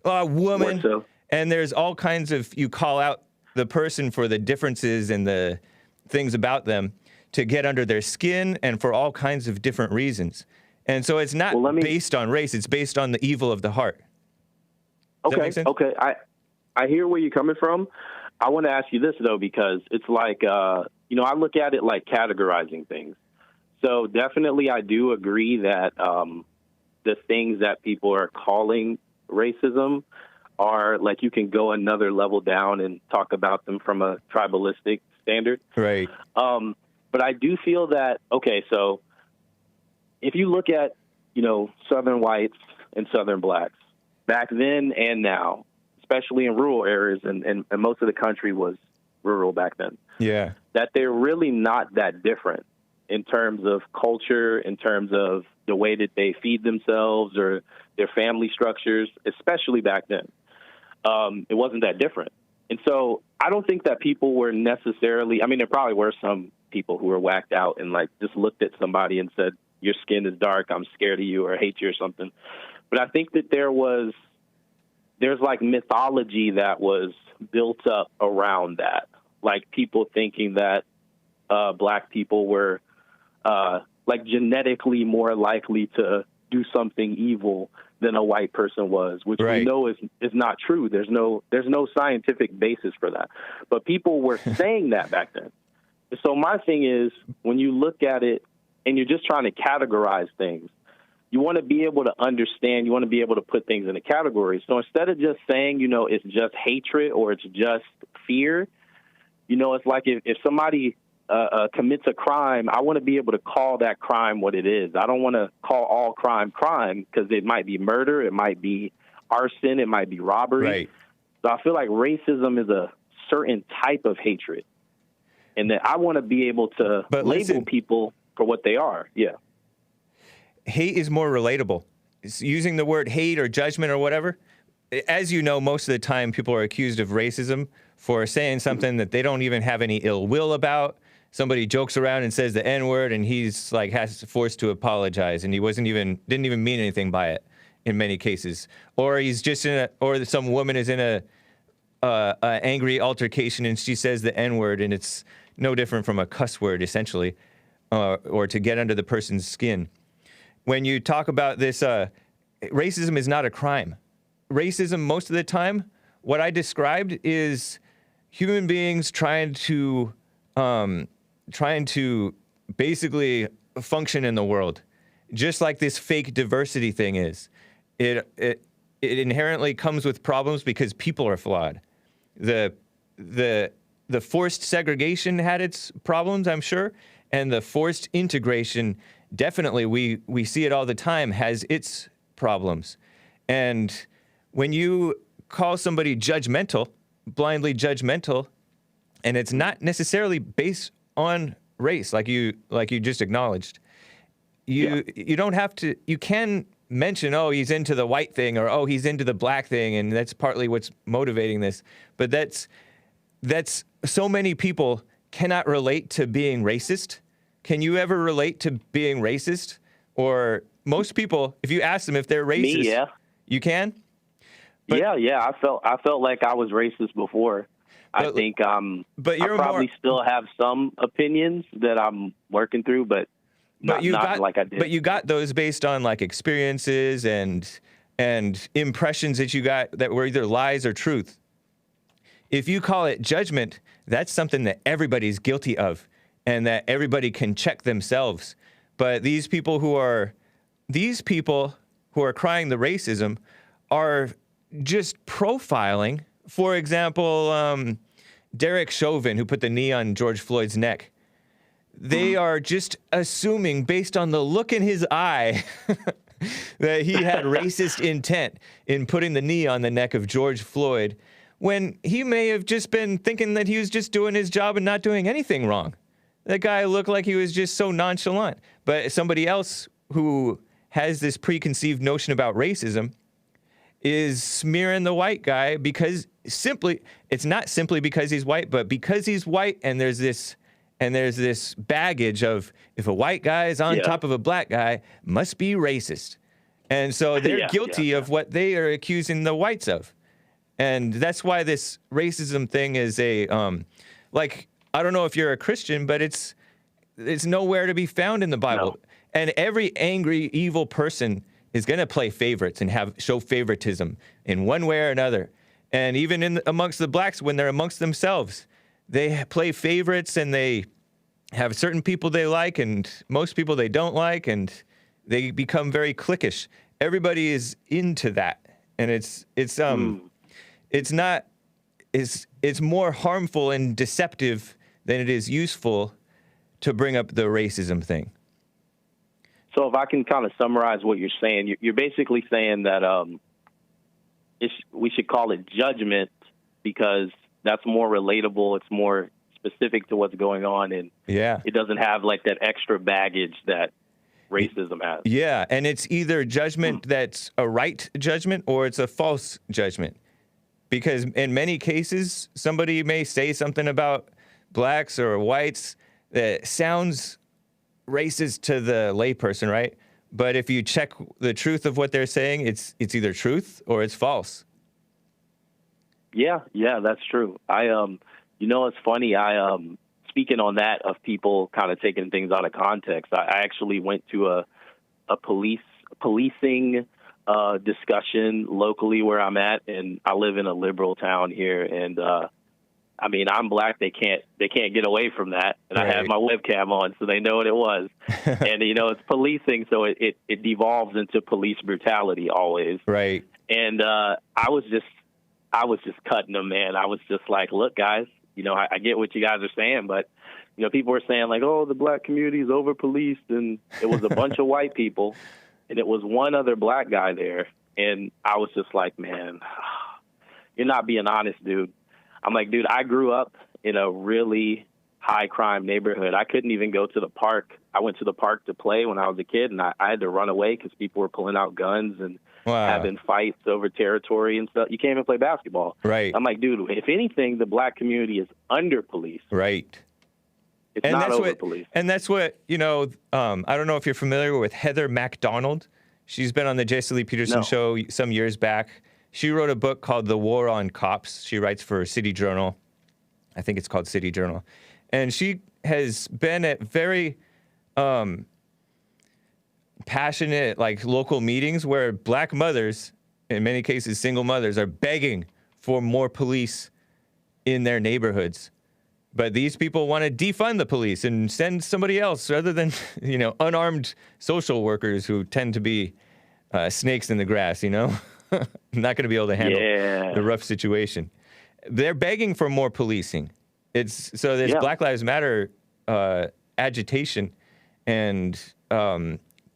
A: woman.
E: Wartso.
A: And there's all kinds of, you call out the person for the differences and the things about them to get under their skin and for all kinds of different reasons. And so it's not based on race, it's based on the evil of the heart. Does that make sense?
E: Okay. I hear where you're coming from. I want to ask you this, though, because it's like, I look at it like categorizing things. So definitely I do agree that the things that people are calling racism are like you can go another level down and talk about them from a tribalistic standard.
A: Right.
E: But I do feel that, so if you look at, Southern whites and Southern blacks, back then and now, especially in rural areas, and most of the country was rural back then, that they're really not that different in terms of culture, in terms of the way that they feed themselves or their family structures, especially back then. It wasn't that different. And so I don't think that people were necessarily, there probably were some people who were whacked out and like just looked at somebody and said, your skin is dark, I'm scared of you or hate you or something. But I think that there's like mythology that was built up around that. Like people thinking that black people were like genetically more likely to do something evil than a white person was, which we know is not true. There's no scientific basis for that. But people were saying that back then. So my thing is, when you look at it and you're just trying to categorize things, you want to be able to understand, you want to be able to put things in a category. So instead of just saying, it's just hatred or it's just fear, it's like if somebody commits a crime, I want to be able to call that crime what it is. I don't want to call all crime because it might be murder, it might be arson, it might be robbery.
A: Right.
E: So I feel like racism is a certain type of hatred, and that I want to be able to label people for what they are. Yeah.
A: Hate is more relatable. It's using the word hate or judgment or whatever. As you know, most of the time people are accused of racism for saying something that they don't even have any ill will about. Somebody jokes around and says the N-word, and he's like forced to apologize, and he didn't even mean anything by it in many cases. Or he's just or some woman is in a angry altercation and she says the N-word, and it's no different from a cuss word essentially, or to get under the person's skin. When you talk about this, racism is not a crime. Racism, most of the time, what I described is human beings trying to basically function in the world, just like this fake diversity thing is. It inherently comes with problems because people are flawed. The forced segregation had its problems, I'm sure, And the forced integration, definitely, we see it all the time, has its problems. And when you call somebody judgmental, blindly judgmental, and it's not necessarily based on race, like you just acknowledged, you don't have to. You can mention, oh, he's into the white thing, or oh, he's into the black thing, and that's partly what's motivating this. But that's so many people cannot relate to being racist. Can you ever relate to being racist? Or most people, if you ask them if they're racist,
E: Me, yeah.
A: You can? But,
E: yeah. I felt like I was racist before. I think
A: but
E: I probably still have some opinions that I'm working through, but not like I did.
A: But you got those based on like experiences and impressions that you got that were either lies or truth. If you call it judgment, that's something that everybody's guilty of and that everybody can check themselves. But these people who are crying the racism are just profiling. For example, Derek Chauvin, who put the knee on George Floyd's neck. They are just assuming, based on the look in his eye, that he had racist intent in putting the knee on the neck of George Floyd, when he may have just been thinking that he was just doing his job and not doing anything wrong. That guy looked like he was just so nonchalant. But somebody else who has this preconceived notion about racism is smearing the white guy because it's not simply because he's white, but because he's white, and there's this baggage of, if a white guy is on top of a black guy, must be racist. And so they're guilty of what they are accusing the whites of. And that's why this racism thing is I don't know if you're a Christian, but it's nowhere to be found in the Bible. No. And every angry, evil person is going to play favorites and show favoritism in one way or another. And even amongst the blacks, when they're amongst themselves, they play favorites and they have certain people they like and most people they don't like, and they become very cliquish. Everybody is into that, and it's more harmful and deceptive than it is useful to bring up the racism thing.
E: So if I can kind of summarize what you're saying, you're basically saying that we should call it judgment because that's more relatable. It's more specific to what's going on, and it doesn't have like that extra baggage that racism has. Yeah,
A: and it's either judgment that's a right judgment or it's a false judgment. Because in many cases, somebody may say something about blacks or whites that sounds racist to the layperson, right? But if you check the truth of what they're saying, it's either truth or it's false.
E: Yeah, that's true. It's funny. Speaking on that of people kind of taking things out of context, I actually went to a policing discussion locally where I'm at, and I live in a liberal town here, and I'm black. They can't get away from that, and right. I had my webcam on, so they know what it was. And it's policing, so it devolves into police brutality always.
A: Right.
E: And I was just cutting them, man. I was just like, look, guys, I get what you guys are saying, but people were saying like, oh, the black community is over policed, and it was a bunch of white people. And it was one other black guy there. And I was just like, man, you're not being honest, dude. I'm like, dude, I grew up in a really high crime neighborhood. I couldn't even go to the park. I went to the park to play when I was a kid, and I had to run away because people were pulling out guns and having fights over territory and stuff. You can't even play basketball.
A: Right.
E: I'm like, dude, if anything, the black community is under policed.
A: Right.
E: It's not over-policed.
A: And that's what, I don't know if you're familiar with Heather MacDonald. She's been on the Jesse Lee Peterson show some years back. She wrote a book called The War on Cops. She writes for City Journal. I think it's called City Journal. And she has been at very passionate, like, local meetings where black mothers, in many cases single mothers, are begging for more police in their neighborhoods. But these people want to defund the police and send somebody else rather than, unarmed social workers who tend to be snakes in the grass, not going to be able to handle the rough situation. They're begging for more policing. This Black Lives Matter agitation and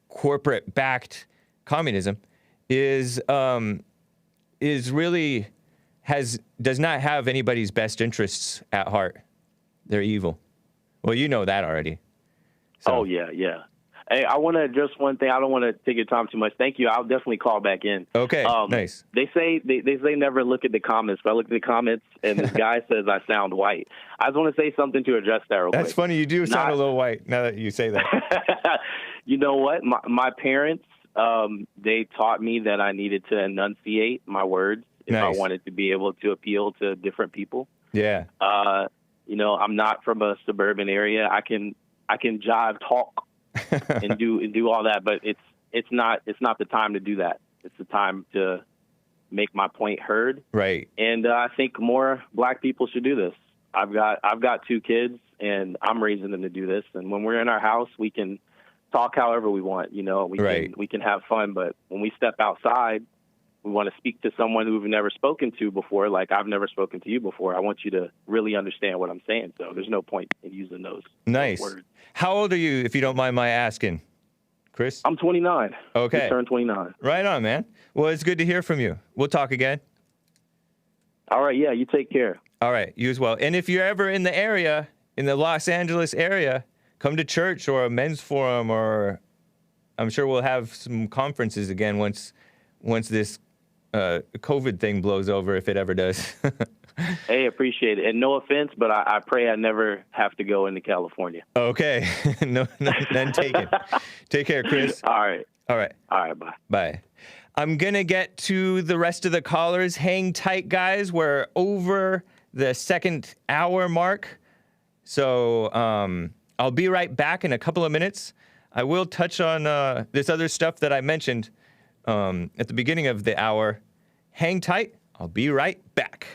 A: corporate-backed communism is really does not have anybody's best interests at heart. They're evil. Well, you know that already. So.
E: Oh, yeah. Hey, I want to address one thing. I don't want to take your time too much. Thank you. I'll definitely call back in.
A: Okay, nice.
E: They say never look at the comments, but I look at the comments, and this guy says I sound white. I just want to say something to address that real quick.
A: That's funny. You do sound a little white now that you say that.
E: You know what? My parents, they taught me that I needed to enunciate my words if I wanted to be able to appeal to different people.
A: Yeah.
E: I'm not from a suburban area. I can jive talk and do all that, but it's not the time to do that. It's the time to make my point heard.
A: Right.
E: And I think more black people should do this. I've got 2 kids, and I'm raising them to do this. And when we're in our house, we can talk however we want. We can have fun. But when we step outside, we want to speak to someone who we've never spoken to before. Like I've never spoken to you before. I want you to really understand what I'm saying. So there's no point in using those words.
A: How old are you, if you don't mind my asking, Chris?
E: I'm 29.
A: Okay.
E: I turned 29.
A: Right on, man. Well, it's good to hear from you. We'll talk again.
E: All right. Yeah, you take care.
A: All right. You as well. And if you're ever in the area, in the Los Angeles area, come to church or a men's forum, or I'm sure we'll have some conferences again once this COVID thing blows over, if it ever does.
E: Hey, appreciate it. And no offense, but I pray I never have to go into California.
A: Okay. No, none taken. Take care, Chris.
E: All right.
A: Bye. Bye. I'm going to get to the rest of the callers. Hang tight, guys. We're over the second hour mark. So I'll be right back in a couple of minutes. I will touch on this other stuff that I mentioned at the beginning of the hour. Hang tight. I'll be right back.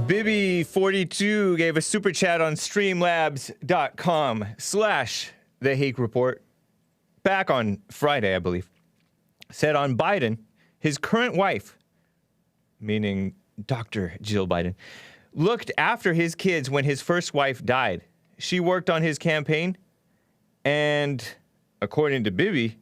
A: Bibby42 gave a super chat on streamlabs.com/The Hake Report. back on Friday, I believe, said on Biden, his current wife, meaning Dr. Jill Biden, looked after his kids when his first wife died. She worked on his campaign and, according to Bibi,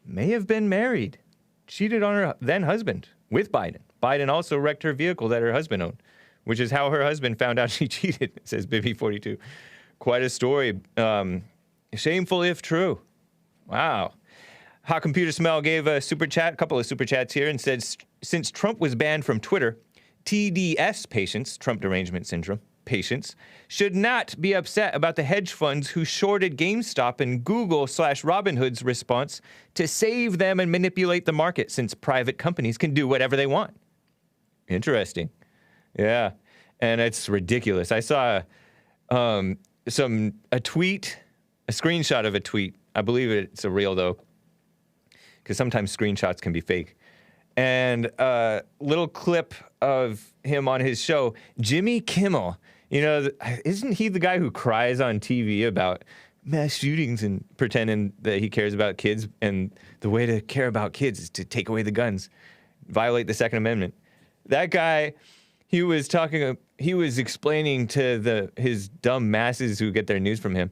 A: may have been married. Cheated on her then husband with Biden. Biden also wrecked her vehicle that her husband owned, which is how her husband found out she cheated, says Bibi42. Quite a story. Shameful if true. Wow. Hot Computer Smell gave a super chat, a couple of super chats here, and said, since Trump was banned from Twitter, TDS patients, Trump derangement syndrome patients, should not be upset about the hedge funds who shorted GameStop and Google/Robinhood's response to save them and manipulate the market, since private companies can do whatever they want. Interesting. Yeah. And it's ridiculous. I saw a tweet, a screenshot of a tweet. I believe it's a real, though, because sometimes screenshots can be fake. And a little clip of him on his show, Jimmy Kimmel. You know, isn't he the guy who cries on TV about mass shootings and pretending that he cares about kids? And the way to care about kids is to take away the guns, violate the Second Amendment. That guy, he was explaining to his dumb masses who get their news from him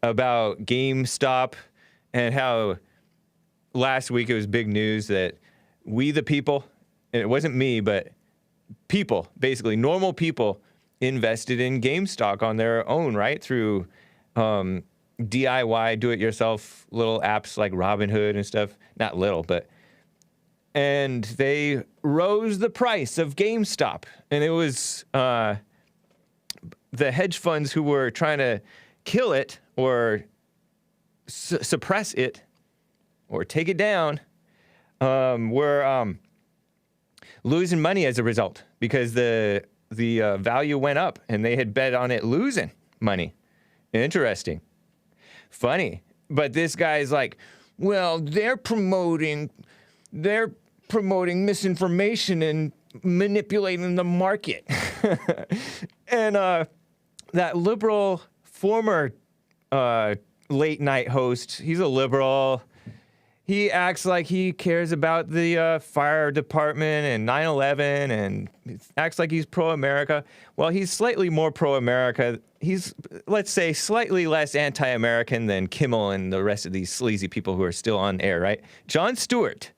A: about GameStop and how last week it was big news that we the people, and it wasn't me, but people, basically normal people, invested in GameStop on their own, right? Through DIY, do-it-yourself little apps like Robinhood and stuff. Not little, but... And they rose the price of GameStop. And it was the hedge funds who were trying to kill it or suppress it or take it down were losing money as a result because the value went up and they had bet on it losing money. Interesting. Funny. But this guy's like, well, they're promoting misinformation and manipulating the market. And that liberal former late night host, he's a liberal. He acts like he cares about the fire department and 9/11 and acts like he's pro-America. Well, he's slightly more pro-America. He's, let's say, slightly less anti-American than Kimmel and the rest of these sleazy people who are still on air, right? Jon Stewart,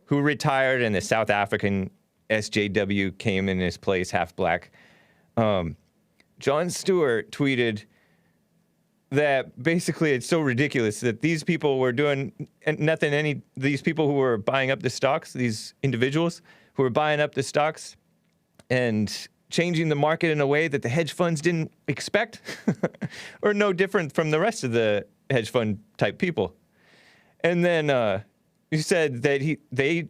A: who retired and the South African SJW came in his place, half black. Jon Stewart tweeted that basically it's so ridiculous that these people were doing nothing, these people who were buying up the stocks, these individuals who were buying up the stocks and changing the market in a way that the hedge funds didn't expect, or no different from the rest of the hedge fund type people. And then he said that they,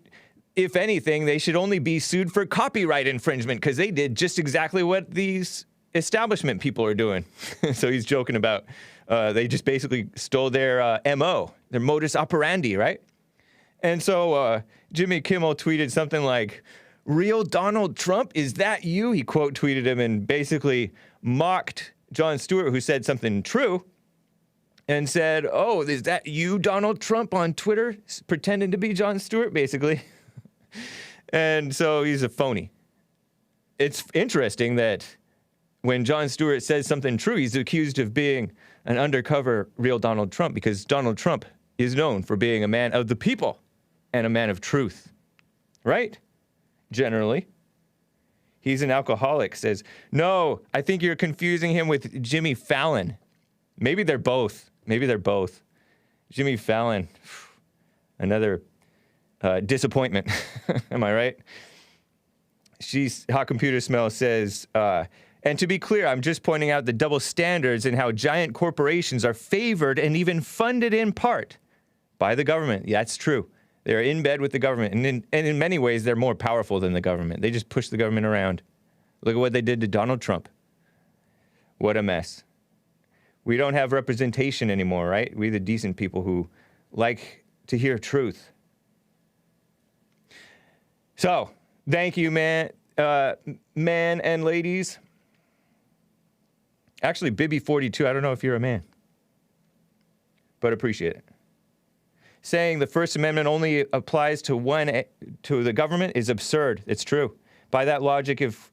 A: if anything, they should only be sued for copyright infringement because they did just exactly what these establishment people are doing. So he's joking about they just basically stole their MO, their modus operandi, right? And so Jimmy Kimmel tweeted something like, "Real Donald Trump, is that you?" He quote tweeted him and basically mocked Jon Stewart, who said something true, and said, "Oh, is that you, Donald Trump, on Twitter, pretending to be Jon Stewart," basically. And so he's a phony. It's interesting that when Jon Stewart says something true, he's accused of being an undercover real Donald Trump, because Donald Trump is known for being a man of the people and a man of truth, right? Generally. He's an alcoholic, says, "No, I think you're confusing him with Jimmy Fallon." Maybe they're both. Maybe they're both. Jimmy Fallon, another disappointment. Am I right? Hot Computer Smell says, and to be clear, I'm just pointing out the double standards and how giant corporations are favored and even funded in part by the government. Yeah, that's true. They're in bed with the government. And in many ways, they're more powerful than the government. They just push the government around. Look at what they did to Donald Trump. What a mess. We don't have representation anymore, right? We the decent people who like to hear truth. So, thank you, man and ladies. Actually, Bibi42, I don't know if you're a man. but appreciate it. Saying the First Amendment only applies to the government is absurd. It's true. By that logic, if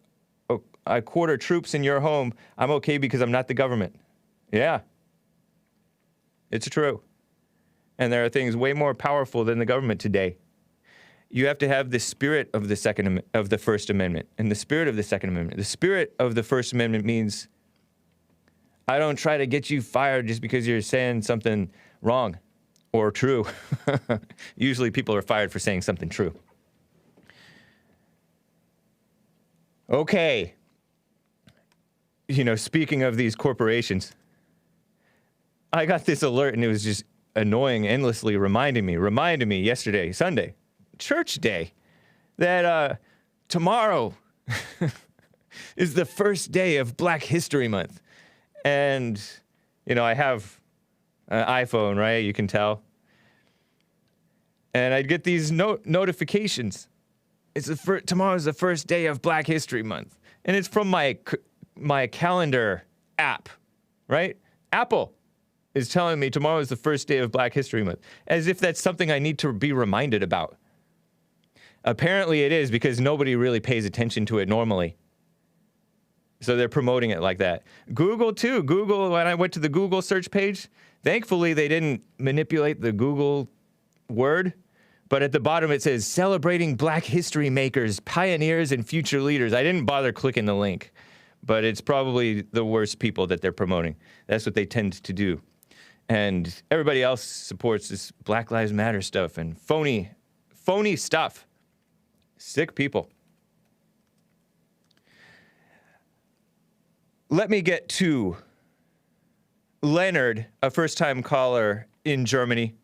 A: I quarter troops in your home, I'm okay because I'm not the government. Yeah. It's true. And there are things way more powerful than the government today. You have to have the spirit of the First Amendment and the spirit of the Second Amendment. The spirit of the First Amendment means I don't try to get you fired just because you're saying something wrong or true. Usually people are fired for saying something true. Okay. Speaking of these corporations, I got this alert and it was just annoying, endlessly reminding me yesterday, Sunday, church day, that tomorrow is the first day of Black History Month. And, I have an iPhone, right? You can tell. And I'd get these notifications. Tomorrow's the first day of Black History Month. And it's from my calendar app, right? Apple is telling me tomorrow is the first day of Black History Month, as if that's something I need to be reminded about. Apparently it is, because nobody really pays attention to it normally. So they're promoting it like that. Google, too. Google, when I went to the Google search page, thankfully they didn't manipulate the Google word, but at the bottom it says, celebrating Black history makers, pioneers, and future leaders. I didn't bother clicking the link, but it's probably the worst people that they're promoting. That's what they tend to do. And everybody else supports this Black Lives Matter stuff and phony stuff. Sick people. Let me get to Leonard, a first-time caller in Germany.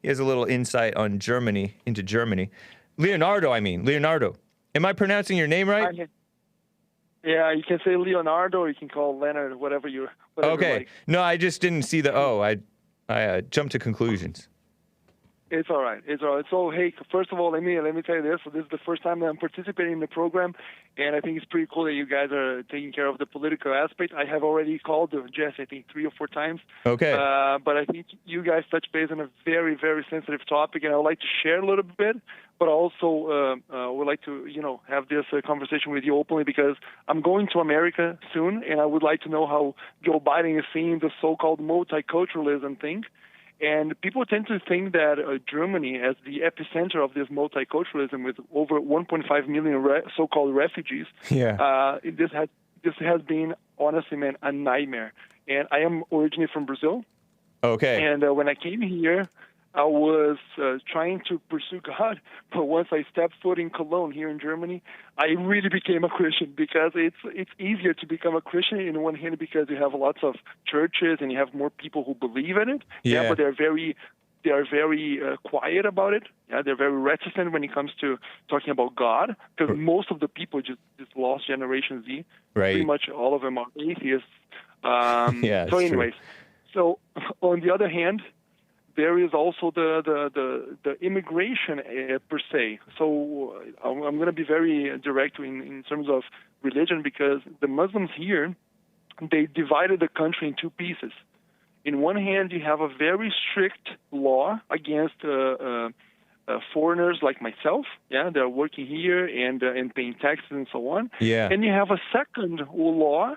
A: He has a little insight on into Germany. Leonardo. Am I pronouncing your name right?
F: Yeah, you can say Leonardo, or you can call Leonard, whatever you
A: okay.
F: like.
A: No, I just didn't see the O. I jumped to conclusions.
F: It's all right. So, hey, first of all, let me tell you this. So this is the first time that I'm participating in the program, and I think it's pretty cool that you guys are taking care of the political aspect. I have already called Jess, I think, 3 or 4 times.
A: Okay.
F: But I think you guys touch base on a very, very sensitive topic, and I would like to share a little bit, but also would like to, have this conversation with you openly, because I'm going to America soon, and I would like to know how Joe Biden is seeing the so-called multiculturalism thing. And people tend to think that Germany, as the epicenter of this multiculturalism, with over 1.5 million so-called refugees, this has been, honestly, man, a nightmare. And I am originally from Brazil.
A: Okay.
F: And when I came here, I was trying to pursue God, but once I stepped foot in Cologne here in Germany, I really became a Christian, because it's easier to become a Christian in one hand because you have lots of churches and you have more people who believe in it.
A: Yeah.
F: But they're very quiet about it. Yeah, they're very reticent when it comes to talking about God, because most of the people just lost Generation Z.
A: Right.
F: Pretty much all of them are atheists.
A: Yeah.
F: So, anyways, so on the other hand, there is also the immigration per se. So I'm going to be very direct in terms of religion, because the Muslims here, they divided the country in 2 pieces. In one hand, you have a very strict law against foreigners like myself. Yeah, they're working here and paying taxes and so on.
A: Yeah.
F: And you have a second law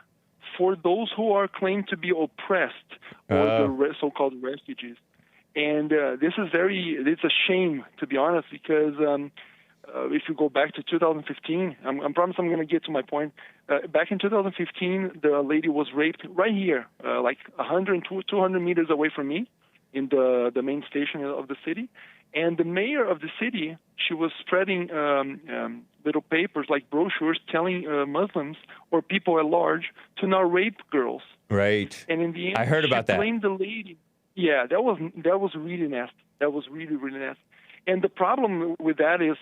F: for those who are claimed to be oppressed, or the so-called refugees. And it's a shame, to be honest, because if you go back to 2015, I promise I'm going to get to my point. Back in 2015, the lady was raped right here, like 100, 200 meters away from me, in the main station of the city. And the mayor of the city, she was spreading little papers, like brochures, telling Muslims or people at large to not rape girls.
A: Right.
F: And in the end,
A: I heard about that.
F: She blamed the lady. Yeah, that was really nasty. That was really, really nasty. And the problem with that is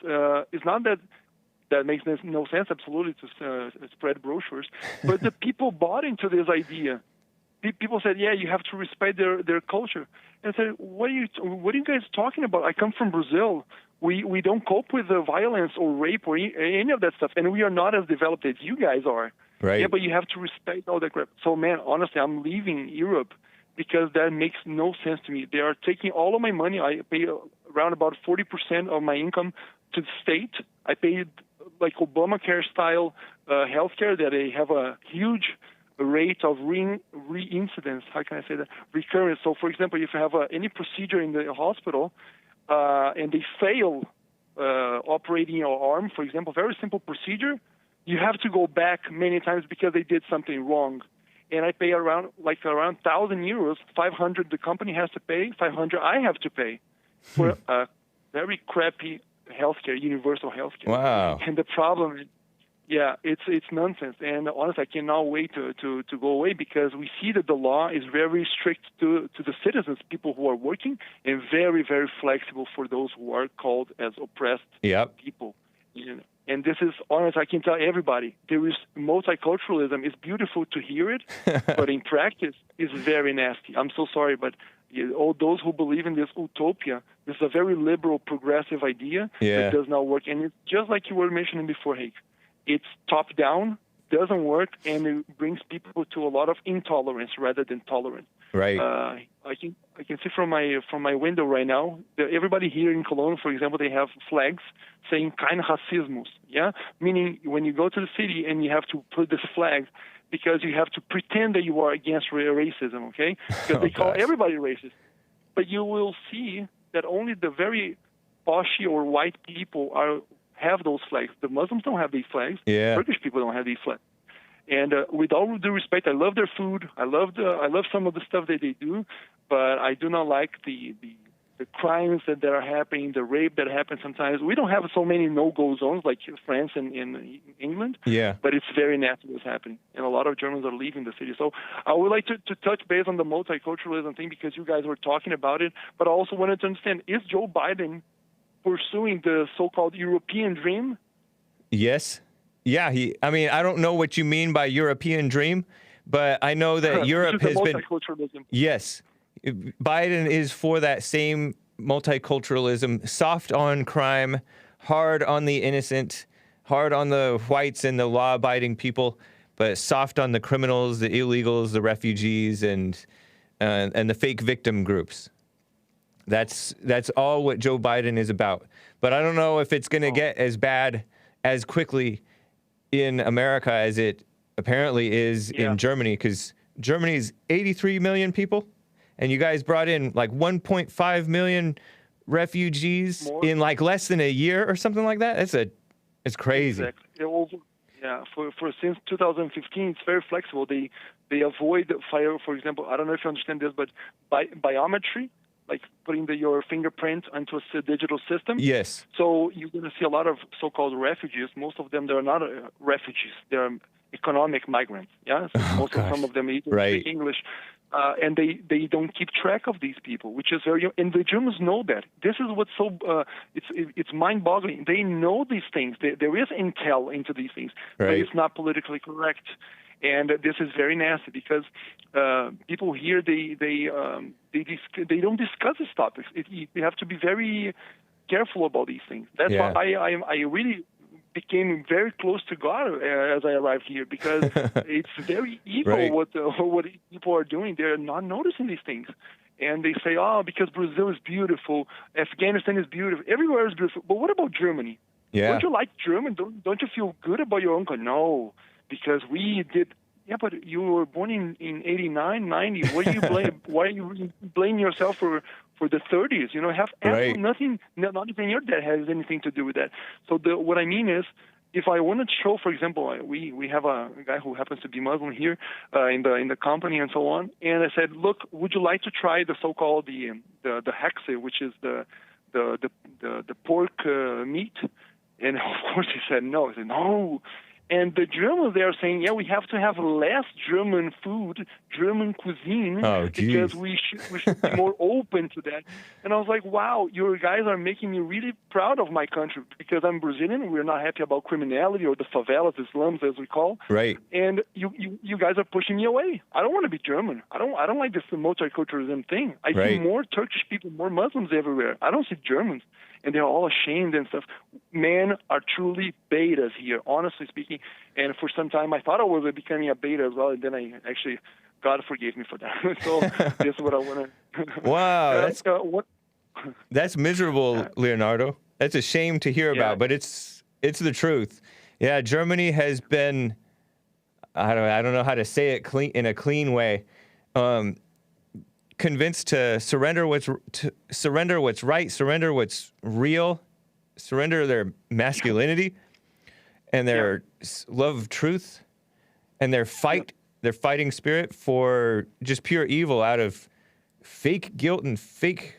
F: not that makes no sense, absolutely, to spread brochures, but the people bought into this idea. People said, yeah, you have to respect their culture. And I said, what are you guys talking about? I come from Brazil. We don't cope with the violence or rape or any of that stuff, and we are not as developed as you guys are.
A: Right.
F: Yeah, but you have to respect all that crap. So, man, honestly, I'm leaving Europe because that makes no sense to me. They are taking all of my money. I pay around about 40% of my income to the state. I paid like Obamacare-style healthcare that they have a huge rate of reincidence. How can I say that? Recurrence. So, for example, if you have any procedure in the hospital and they fail operating your arm, for example, very simple procedure, you have to go back many times because they did something wrong. And I pay around 1,000 euros, 500 the company has to pay, 500 I have to pay for a very crappy healthcare, universal healthcare.
A: Wow.
F: And the problem is, yeah, it's nonsense. And honestly, I cannot wait to go away because we see that the law is very strict to the citizens, people who are working, and very, very flexible for those who are called as oppressed people. And this is, honest, I can tell everybody, there is multiculturalism. It's beautiful to hear it, but in practice, it's very nasty. I'm so sorry, but all those who believe in this utopia, this is a very liberal, progressive idea that does not work. And it's just like you were mentioning before, Hake. It's top-down, doesn't work, and it brings people to a lot of intolerance rather than tolerance.
A: Right.
F: I can see from my window right now, everybody here in Cologne, for example, they have flags saying "Kein Rassismus," meaning when you go to the city and you have to put this flag because you have to pretend that you are against racism, okay? Because they call everybody racist. But you will see that only the very poshy or white people have those flags. The Muslims don't have these flags. Turkish people don't have these flags. And with all due respect, I love their food. I love some of the stuff that they do, but I do not like the crimes that are happening, the rape that happens sometimes. We don't have so many no-go zones like France and in England, but it's very nasty what's happening, and a lot of Germans are leaving the city. So I would like to touch base on the multiculturalism thing because you guys were talking about it, but I also wanted to understand, is Joe Biden pursuing the so-called European dream?
A: Yes. Yeah, I mean, I don't know what you mean by European dream, but I know that Europe has been. Yes, Biden is for that same multiculturalism, soft on crime, hard on the innocent, hard on the whites and the law-abiding people, but soft on the criminals, the illegals, the refugees, and the fake victim groups. That's all what Joe Biden is about. But I don't know if it's going to get as bad as quickly in America as it apparently is in Germany, because Germany's 83 million people, and you guys brought in like 1.5 million refugees in like less than a year or something like that. It's crazy.
F: Exactly. For since 2015, it's very flexible. They avoid fire, for example. I don't know if you understand this, but biometry, like putting your fingerprint onto a digital system.
A: Yes.
F: So you're going to see a lot of so-called refugees. Most of them, they're not refugees. They're economic migrants. Yeah. So some of them even speak English, and they don't keep track of these people, which is very. And the Germans know that. This is what's so. It's mind-boggling. They know these things. There is intel into these things, but it's not politically correct. And this is very nasty because people here they don't discuss these topics. You have to be very careful about these things. That's why I really became very close to God as I arrived here, because it's very evil what people are doing. They're not noticing these things. And they say, because Brazil is beautiful, Afghanistan is beautiful, everywhere is beautiful. But what about Germany? Don't you like German? Don't you feel good about your own country? No. Because we did, but you were born in 89, 90. Why are you blaming yourself for the 30s? You know, have absolutely nothing, not even your dad has anything to do with that. So what I mean is, if I want to show, for example, we have a guy who happens to be Muslim here in the company and so on, and I said, look, would you like to try the so-called the Hake, which is the pork meat? And of course he said no. I said no. And the Germans, they are saying, we have to have less German food, German cuisine, because we should be more open to that. And I was like, wow, you guys are making me really proud of my country, because I'm Brazilian. We're not happy about criminality or the favelas, the slums, as we call.
A: Right.
F: And you guys are pushing me away. I don't want to be German. I don't like this multiculturalism thing. I see more Turkish people, more Muslims everywhere. I don't see Germans. And they're all ashamed and stuff. Men are truly betas here, honestly speaking. And for some time, I thought I was becoming a beta as well. And then I actually God forgave me for that. So this is what I want to.
A: Wow,
F: what?
A: That's miserable, Leonardo. That's a shame to hear about, but it's the truth. Yeah, Germany has been, I don't know how to say it in a clean way, convinced to surrender what's right, surrender what's real, surrender their masculinity and their love of truth and their fighting spirit for just pure evil out of fake guilt and fakeness.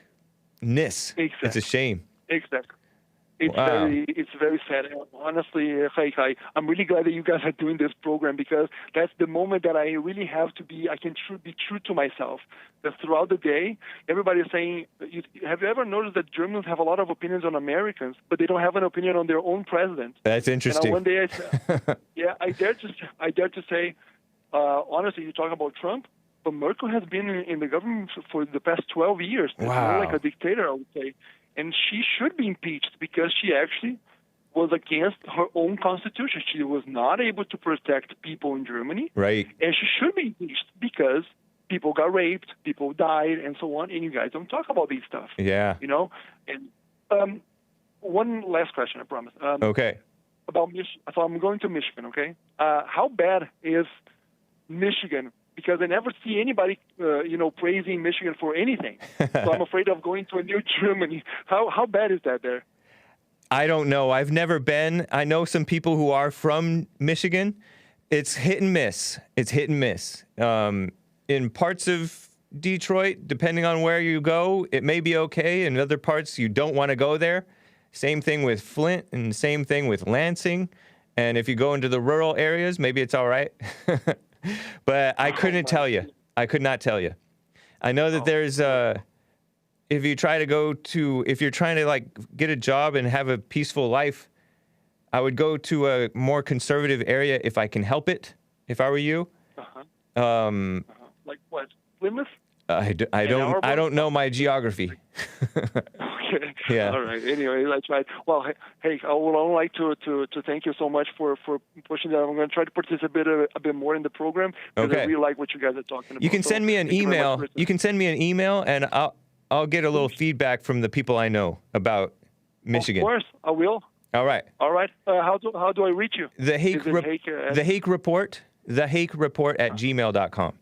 A: Exactly. It's a shame.
F: Exactly. It's very sad. Honestly, Hake, I'm really glad that you guys are doing this program, because that's the moment that I really have to be true to myself. That throughout the day, everybody is saying, have you ever noticed that Germans have a lot of opinions on Americans, but they don't have an opinion on their own president?
A: That's interesting.
F: And one day I dare to say, honestly, you talk about Trump, but Merkel has been in the government for the past 12 years. Wow. More like a dictator, I would say. And she should be impeached because she actually was against her own constitution. She was not able to protect people in Germany.
A: Right.
F: And she should be impeached because people got raped, people died, and so on. And you guys don't talk about these stuff.
A: Yeah.
F: You know? And one last question, I promise.
A: Okay.
F: About Michigan. So I'm going to Michigan, okay? How bad is Michigan? Because I never see anybody, praising Michigan for anything. So I'm afraid of going to a new Germany. How bad is that there?
A: I don't know. I've never been. I know some people who are from Michigan. It's hit and miss. In parts of Detroit, depending on where you go, it may be okay. In other parts, you don't want to go there. Same thing with Flint and same thing with Lansing. And if you go into the rural areas, maybe it's all right. But I couldn't tell you. I could not tell you. I know that there's if you're trying to like get a job and have a peaceful life, I would go to a more conservative area if I can help it. If I were you.
F: Like what? Plymouth?
A: I don't know my geography.
F: Okay.
A: Yeah.
F: All right. Anyway, that's right. Well, hey, I would only like to thank you so much for pushing that. I'm going to try to participate a bit more in the program because I really like what you guys are talking about.
A: You can send me an email. You can send me an email, and I'll get a little feedback from the people I know about Michigan.
F: Of course, I will.
A: All right.
F: How do I reach you?
A: The Hake Report. The Hake Report at gmail.com.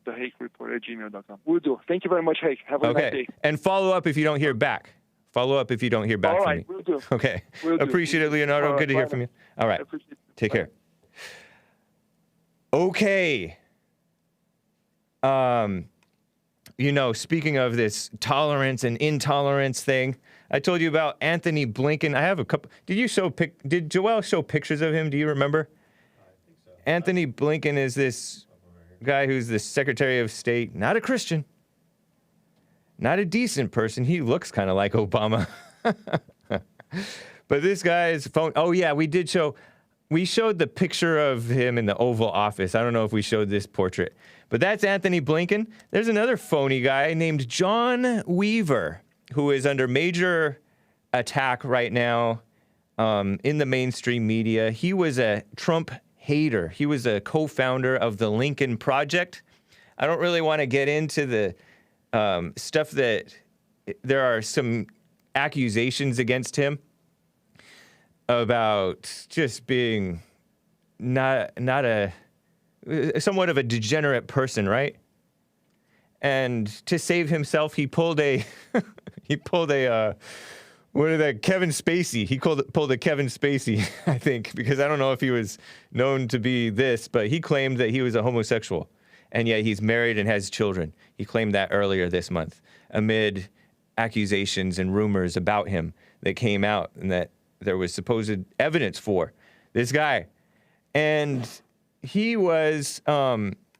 F: The Hake Report at gmail.com. Will do. Thank you very much, Hake. Have a nice day.
A: And follow up if you don't hear back. All right, from me.
F: Will do.
A: Okay.
F: Will do.
A: Appreciate it, Leonardo. Good to hear from you. All right. Take care. Okay. Speaking of this tolerance and intolerance thing, I told you about Antony Blinken. I have a couple. Did Joel show pictures of him? Do you remember?
G: I think so.
A: Antony Blinken is this guy who's the Secretary of State, not a Christian, not a decent person. He looks kind of like Obama. But this guy is phone. Oh yeah, we showed the picture of him in the Oval Office. I don't know if we showed this portrait, but that's Antony Blinken. There's another phony guy named John Weaver who is under major attack right now in the mainstream media. He was a Trump hater. He was a co-founder of the Lincoln Project. I don't really want to get into the stuff that there are some accusations against him about just being not somewhat of a degenerate person, right? And to save himself, he pulled a Kevin Spacey. He pulled a Kevin Spacey, I think, because I don't know if he was known to be this, but he claimed that he was a homosexual, and yet he's married and has children. He claimed that earlier this month, amid accusations and rumors about him that came out and that there was supposed evidence for this guy. And he was,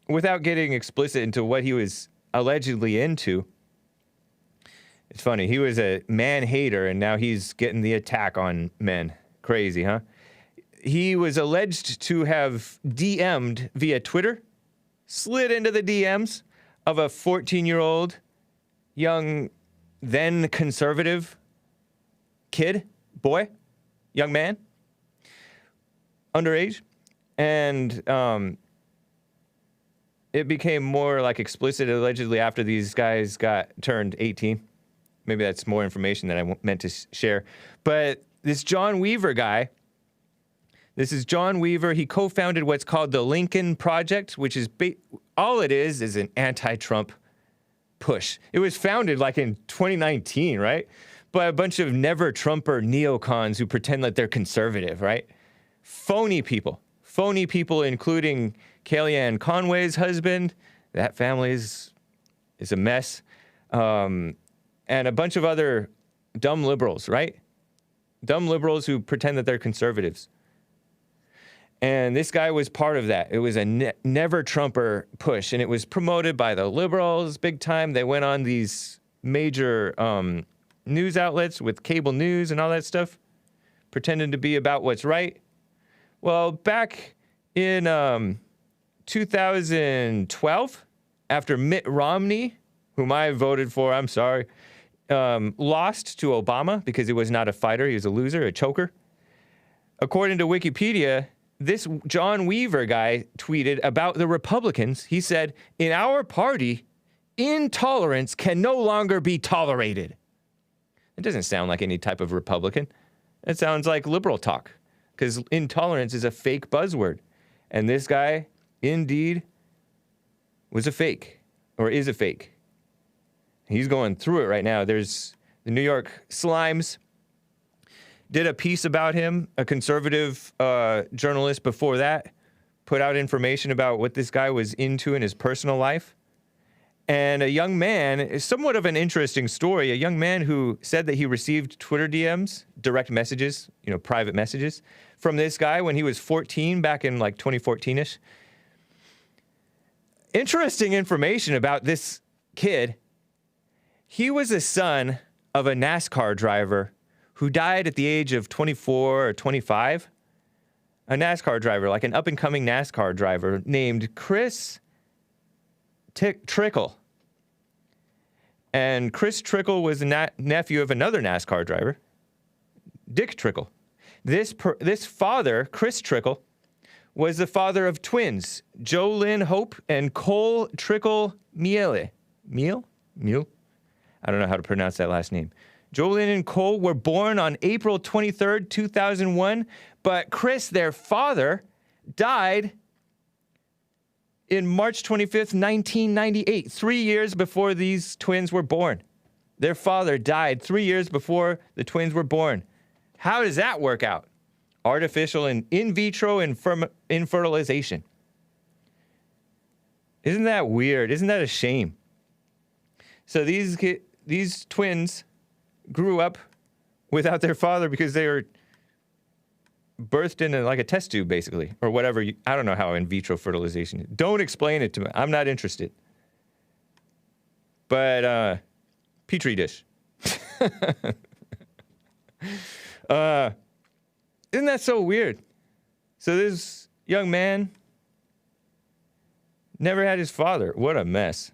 A: without getting explicit into what he was allegedly into, it's funny, he was a man hater, and now he's getting the attack on men. Crazy, huh? He was alleged to have DM'd via Twitter, slid into the DMs of a 14-year-old young, then conservative young man, underage, and it became more like explicit allegedly after these guys got turned 18. Maybe that's more information that I meant to share. But this John Weaver guy, this is John Weaver. He co-founded what's called the Lincoln Project, which is all it is an anti-Trump push. It was founded like in 2019, right? By a bunch of never-Trumper neocons who pretend that they're conservative, right? Phony people, including Kellyanne Conway's husband. That family is a mess. And a bunch of other dumb liberals, right? Dumb liberals who pretend that they're conservatives. And this guy was part of that. It was a never-Trumper push, and it was promoted by the liberals big time. They went on these major news outlets with cable news and all that stuff, pretending to be about what's right. Well, back in 2012, after Mitt Romney, whom I voted for, I'm sorry, lost to Obama because he was not a fighter, he was a loser, a choker. According to Wikipedia, this John Weaver guy tweeted about the Republicans. He said, "In our party, intolerance can no longer be tolerated." It doesn't sound like any type of Republican. It sounds like liberal talk, because intolerance is a fake buzzword. And this guy, indeed, was a fake, or is a fake. He's going through it right now. There's the New York Slimes did a piece about him. A conservative journalist before that put out information about what this guy was into in his personal life. And a young man, somewhat of an interesting story, a young man who said that he received Twitter DMs, direct messages, private messages, from this guy when he was 14, back in like 2014-ish. Interesting information about this kid. He was a son of a NASCAR driver who died at the age of 24 or 25. A NASCAR driver, like an up-and-coming NASCAR driver named Chris Trickle. And Chris Trickle was a nephew of another NASCAR driver, Dick Trickle. This father, Chris Trickle, was the father of twins, Jolynn Hope and Cole Trickle Miele. Miele? I don't know how to pronounce that last name. Jolynn and Cole were born on April 23rd, 2001, but Chris, their father, died in March 25th, 1998, 3 years before these twins were born. Their father died 3 years before the twins were born. How does that work out? Artificial and in vitro infertilization. Isn't that weird? Isn't that a shame? So these twins grew up without their father because they were birthed in like a test tube, basically, or whatever. I don't know how in vitro fertilization is. Don't explain it to me. I'm not interested. But Petri dish. Isn't that so weird? So this young man never had his father. What a mess.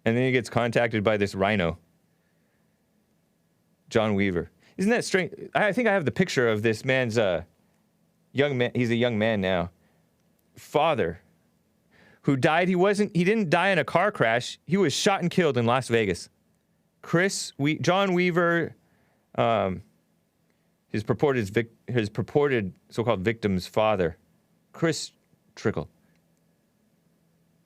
A: And then he gets contacted by this rhino, John Weaver. Isn't that strange? I think I have the picture of this man's young man. He's a young man now. Father, who died. He didn't die in a car crash. He was shot and killed in Las Vegas. John Weaver, his purported so-called victim's father, Chris Trickle.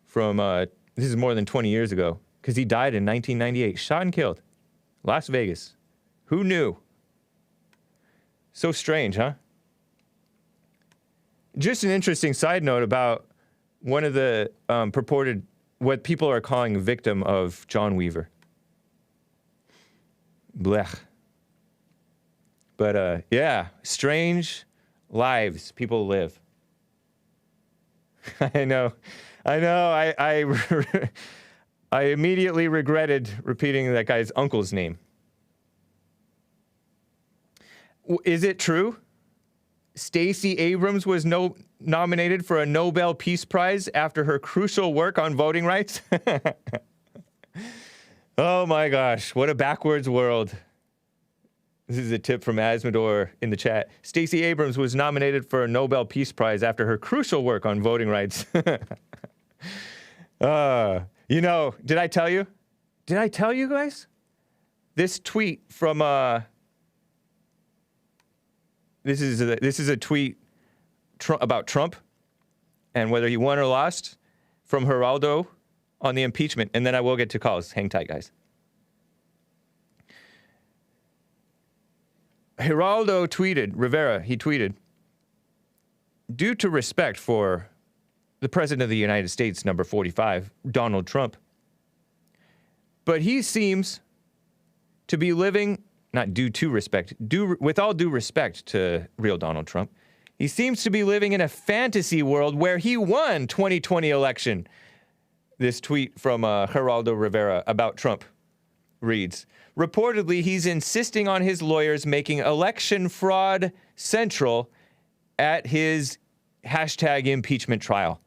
A: From this is more than 20 years ago, because he died in 1998, shot and killed, Las Vegas. Who knew? So strange, huh? Just an interesting side note about one of the purported, what people are calling a victim of John Weaver. Blech. But yeah, strange lives people live. I know. I immediately regretted repeating that guy's uncle's name. Is it true? Stacey Abrams was nominated for a Nobel Peace Prize after her crucial work on voting rights? Oh my gosh, what a backwards world. This is a tip from Asmodor in the chat. Stacey Abrams was nominated for a Nobel Peace Prize after her crucial work on voting rights. You know, did I tell you? Did I tell you guys? This tweet from this is a tweet about Trump and whether he won or lost from Geraldo on the impeachment, and then I will get to calls. Hang tight, guys. Geraldo tweeted, Rivera, he tweeted, due to respect for the President of the United States, number 45, Donald Trump, but he seems to be living, not due to respect, with all due respect to real Donald Trump, he seems to be living in a fantasy world where he won 2020 election. This tweet from Geraldo Rivera about Trump reads, reportedly, he's insisting on his lawyers making election fraud central at his hashtag impeachment trial.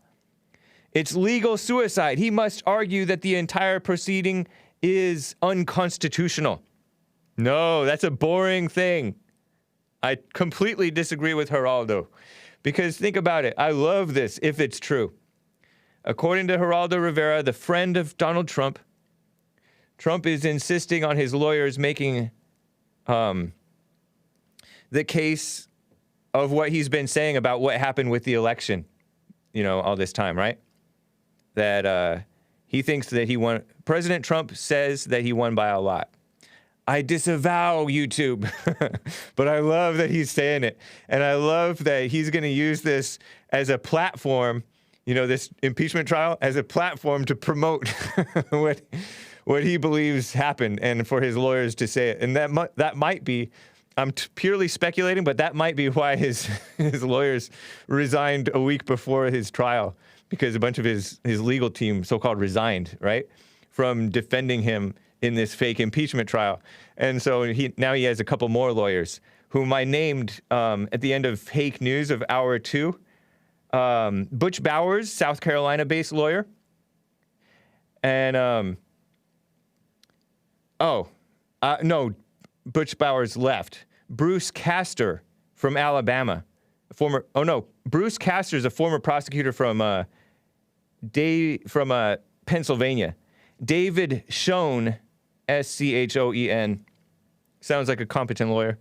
A: It's legal suicide. He must argue that the entire proceeding is unconstitutional. No, that's a boring thing. I completely disagree with Geraldo. Because think about it. I love this if it's true. According to Geraldo Rivera, the friend of Donald Trump, Trump is insisting on his lawyers making the case of what he's been saying about what happened with the election, you know, all this time, right? That he thinks that he won. President Trump says that he won by a lot. I disavow YouTube, but I love that he's saying it. And I love that he's going to use this as a platform, you know, this impeachment trial as a platform to promote what he believes happened and for his lawyers to say it. And that might be, I'm purely speculating, but that might be why his lawyers resigned a week before his trial, because a bunch of his legal team so-called resigned, right, from defending him in this fake impeachment trial. And so now he has a couple more lawyers whom I named at the end of Hake News of Hour 2. Butch Bowers, South Carolina-based lawyer. And, no, Butch Bowers left. Bruce Castor from Alabama. Bruce Castor is a former prosecutor from Pennsylvania. David Schoen, Schoen, sounds like a competent lawyer,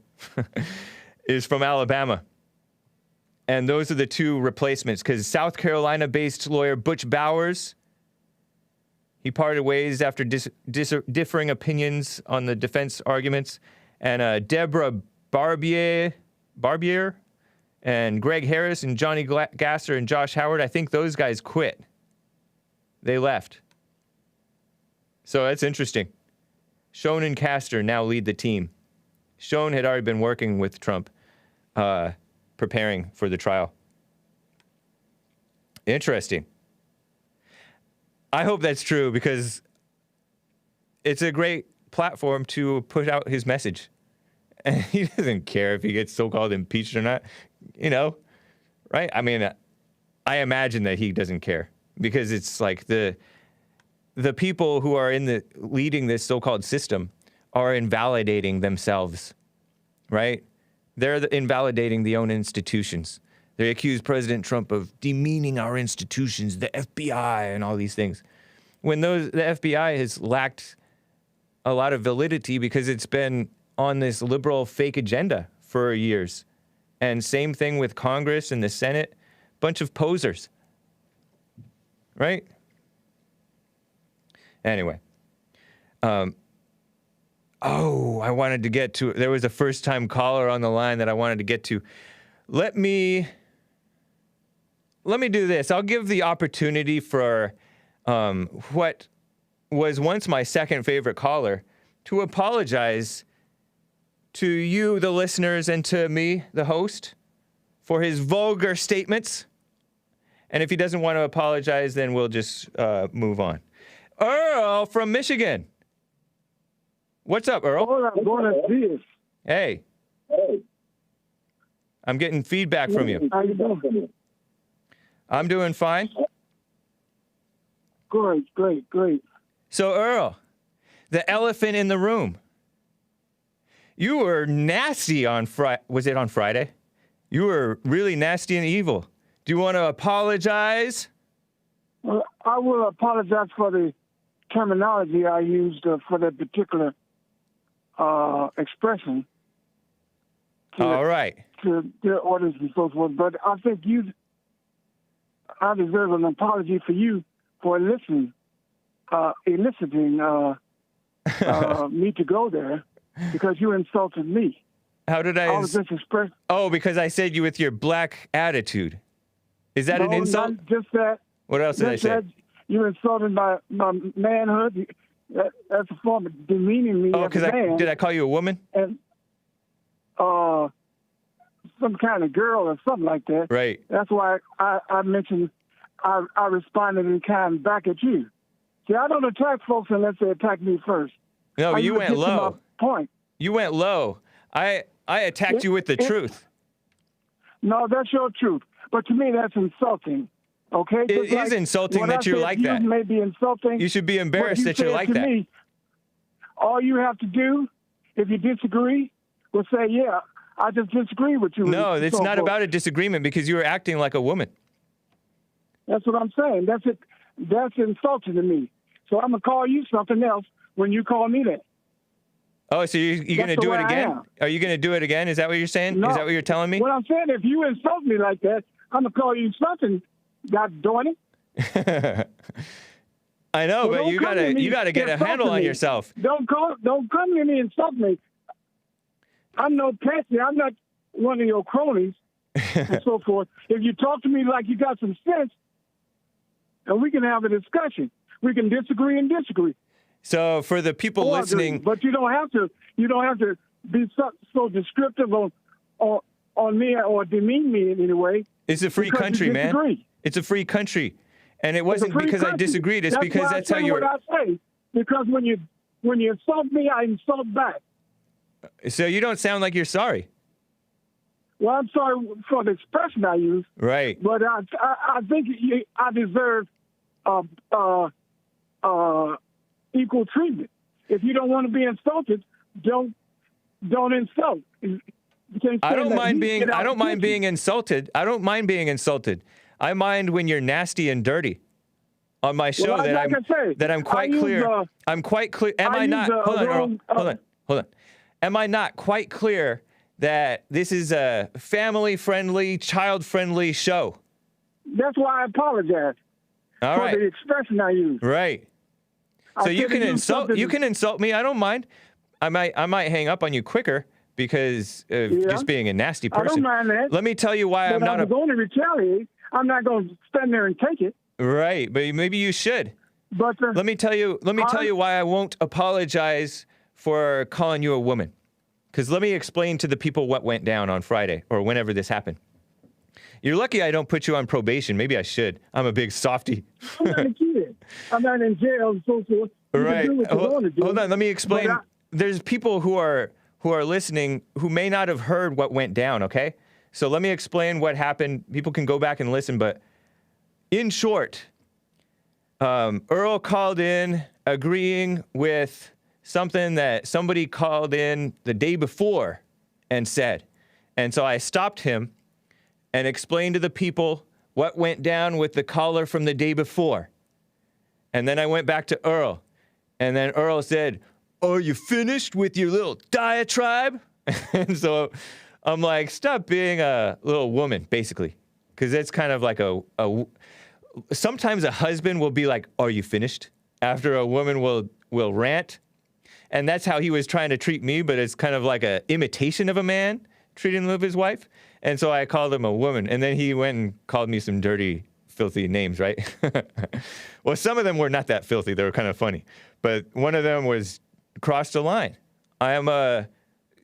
A: is from Alabama. And those are the two replacements, because South Carolina-based lawyer Butch Bowers, he parted ways after differing opinions on the defense arguments. And Deborah Barbier, and Greg Harris, and Johnny Gasser, and Josh Howard, I think those guys quit. They left. So that's interesting. Schoen and Castor now lead the team. Schoen had already been working with Trump, preparing for the trial. Interesting. I hope that's true, because it's a great platform to put out his message. And he doesn't care if he gets so-called impeached or not, you know, right? I mean, I imagine that he doesn't care, because it's like the people who are leading this so-called system are invalidating themselves, right? They're invalidating their own institutions. They accuse President Trump of demeaning our institutions, the FBI, and all these things. When the FBI has lacked a lot of validity because it's been on this liberal fake agenda for years. And same thing with Congress and the Senate, bunch of posers, right? Anyway, I wanted to get to, there was a first-time caller on the line that I wanted to get to. Let me do this. I'll give the opportunity for what was once my second favorite caller to apologize to you, the listeners, and to me, the host, for his vulgar statements. And if he doesn't want to apologize, then we'll just move on. Earl from Michigan. What's up, Earl?
G: Hola, buenos dias.
A: Hey. I'm getting feedback from you.
G: How you doing?
A: I'm doing fine.
G: Great.
A: So, Earl, the elephant in the room. You were nasty on Friday. Was it on Friday? You were really nasty and evil. Do you want to apologize?
G: Well, I will apologize for the terminology I used for that particular expression.
A: All right.
G: To the audience and so forth, but I think I deserve an apology for you for eliciting me to go there because you insulted me.
A: How did I
G: was just expressing.
A: Oh, because I said you with your black attitude. Is that an insult?
G: Not just that.
A: What else did I say?
G: You insulted my manhood. That's a form of demeaning me as a man.
A: Did I call you a woman?
G: And some kind of girl or something like that.
A: Right.
G: That's why I mentioned I responded in kind back at you. See, I don't attack folks unless they attack me first.
A: No, you went low.
G: Point.
A: You went low. I attacked you with the truth.
G: No, that's your truth. But to me, that's insulting. Okay?
A: It is insulting that you're like that.
G: You may be insulting.
A: You should be embarrassed that you're like that.
G: Me, all you have to do, if you disagree, will say, yeah, I just disagree with you.
A: No, it's not about a disagreement because you were acting like a woman.
G: That's what I'm saying. That's it. That's insulting to me. So I'm going to call you something else when you call me that.
A: Oh, so you're going to do it again? Are you going to do it again? Is that what you're saying?
G: No.
A: Is that what you're telling me?
G: What I'm saying, if you insult me like that, I'm going to call you something, God darn it.
A: I know, well, but you gotta get a handle on yourself.
G: Don't come to me and insult me. I'm no patsy. I'm not one of your cronies and so forth. If you talk to me like you got some sense, and we can have a discussion. We can disagree and disagree.
A: So for the people listening,
G: but you don't have to be so descriptive on me or demean me in any way.
A: It's a free country, man. It's a free country. And it wasn't because I disagreed. It's because that's how you're.
G: That's what I say. Because when you insult me, I insult back.
A: So you don't sound like you're sorry.
G: Well, I'm sorry for the expression I used.
A: Right.
G: But I think I deserve equal treatment. If you don't want to be insulted, don't insult.
A: I don't mind being insulted. I don't mind being insulted. I mind when you're nasty and dirty on my show. I'm quite clear. I'm quite clear. Am I not? Hold on, Earl. Hold on. Am I not quite clear that this is a family-friendly, child-friendly show?
G: That's why I apologize for the expression I used.
A: Right. So you can insult. You can insult me. I don't mind. I might hang up on you quicker because of just being a nasty person.
G: I don't mind that.
A: Let me tell you why I'm not
G: going to retaliate. I'm not going to stand there and take it.
A: Right, but maybe you should.
G: But
A: let me tell you why I won't apologize for calling you a woman. Because let me explain to the people what went down on Friday or whenever this happened. You're lucky I don't put you on probation. Maybe I should. I'm a big softie.
G: I'm not a kid. I'm not in jail and so forth.
A: Right. Hold on. Let me explain. There's people who are listening who may not have heard what went down, okay? So let me explain what happened. People can go back and listen, but in short, Earl called in agreeing with something that somebody called in the day before and said. And so I stopped him and explained to the people what went down with the caller from the day before. And then I went back to Earl. And then Earl said, "Are you finished with your little diatribe?" And so I'm like, stop being a little woman, basically. Because it's kind of like sometimes a husband will be like, "Are you finished?" After a woman will rant. And that's how he was trying to treat me, but it's kind of like an imitation of a man treating his wife. And so I called him a woman. And then he went and called me some dirty, filthy names, right? Well, some of them were not that filthy. They were kind of funny. But one of them was crossed the line.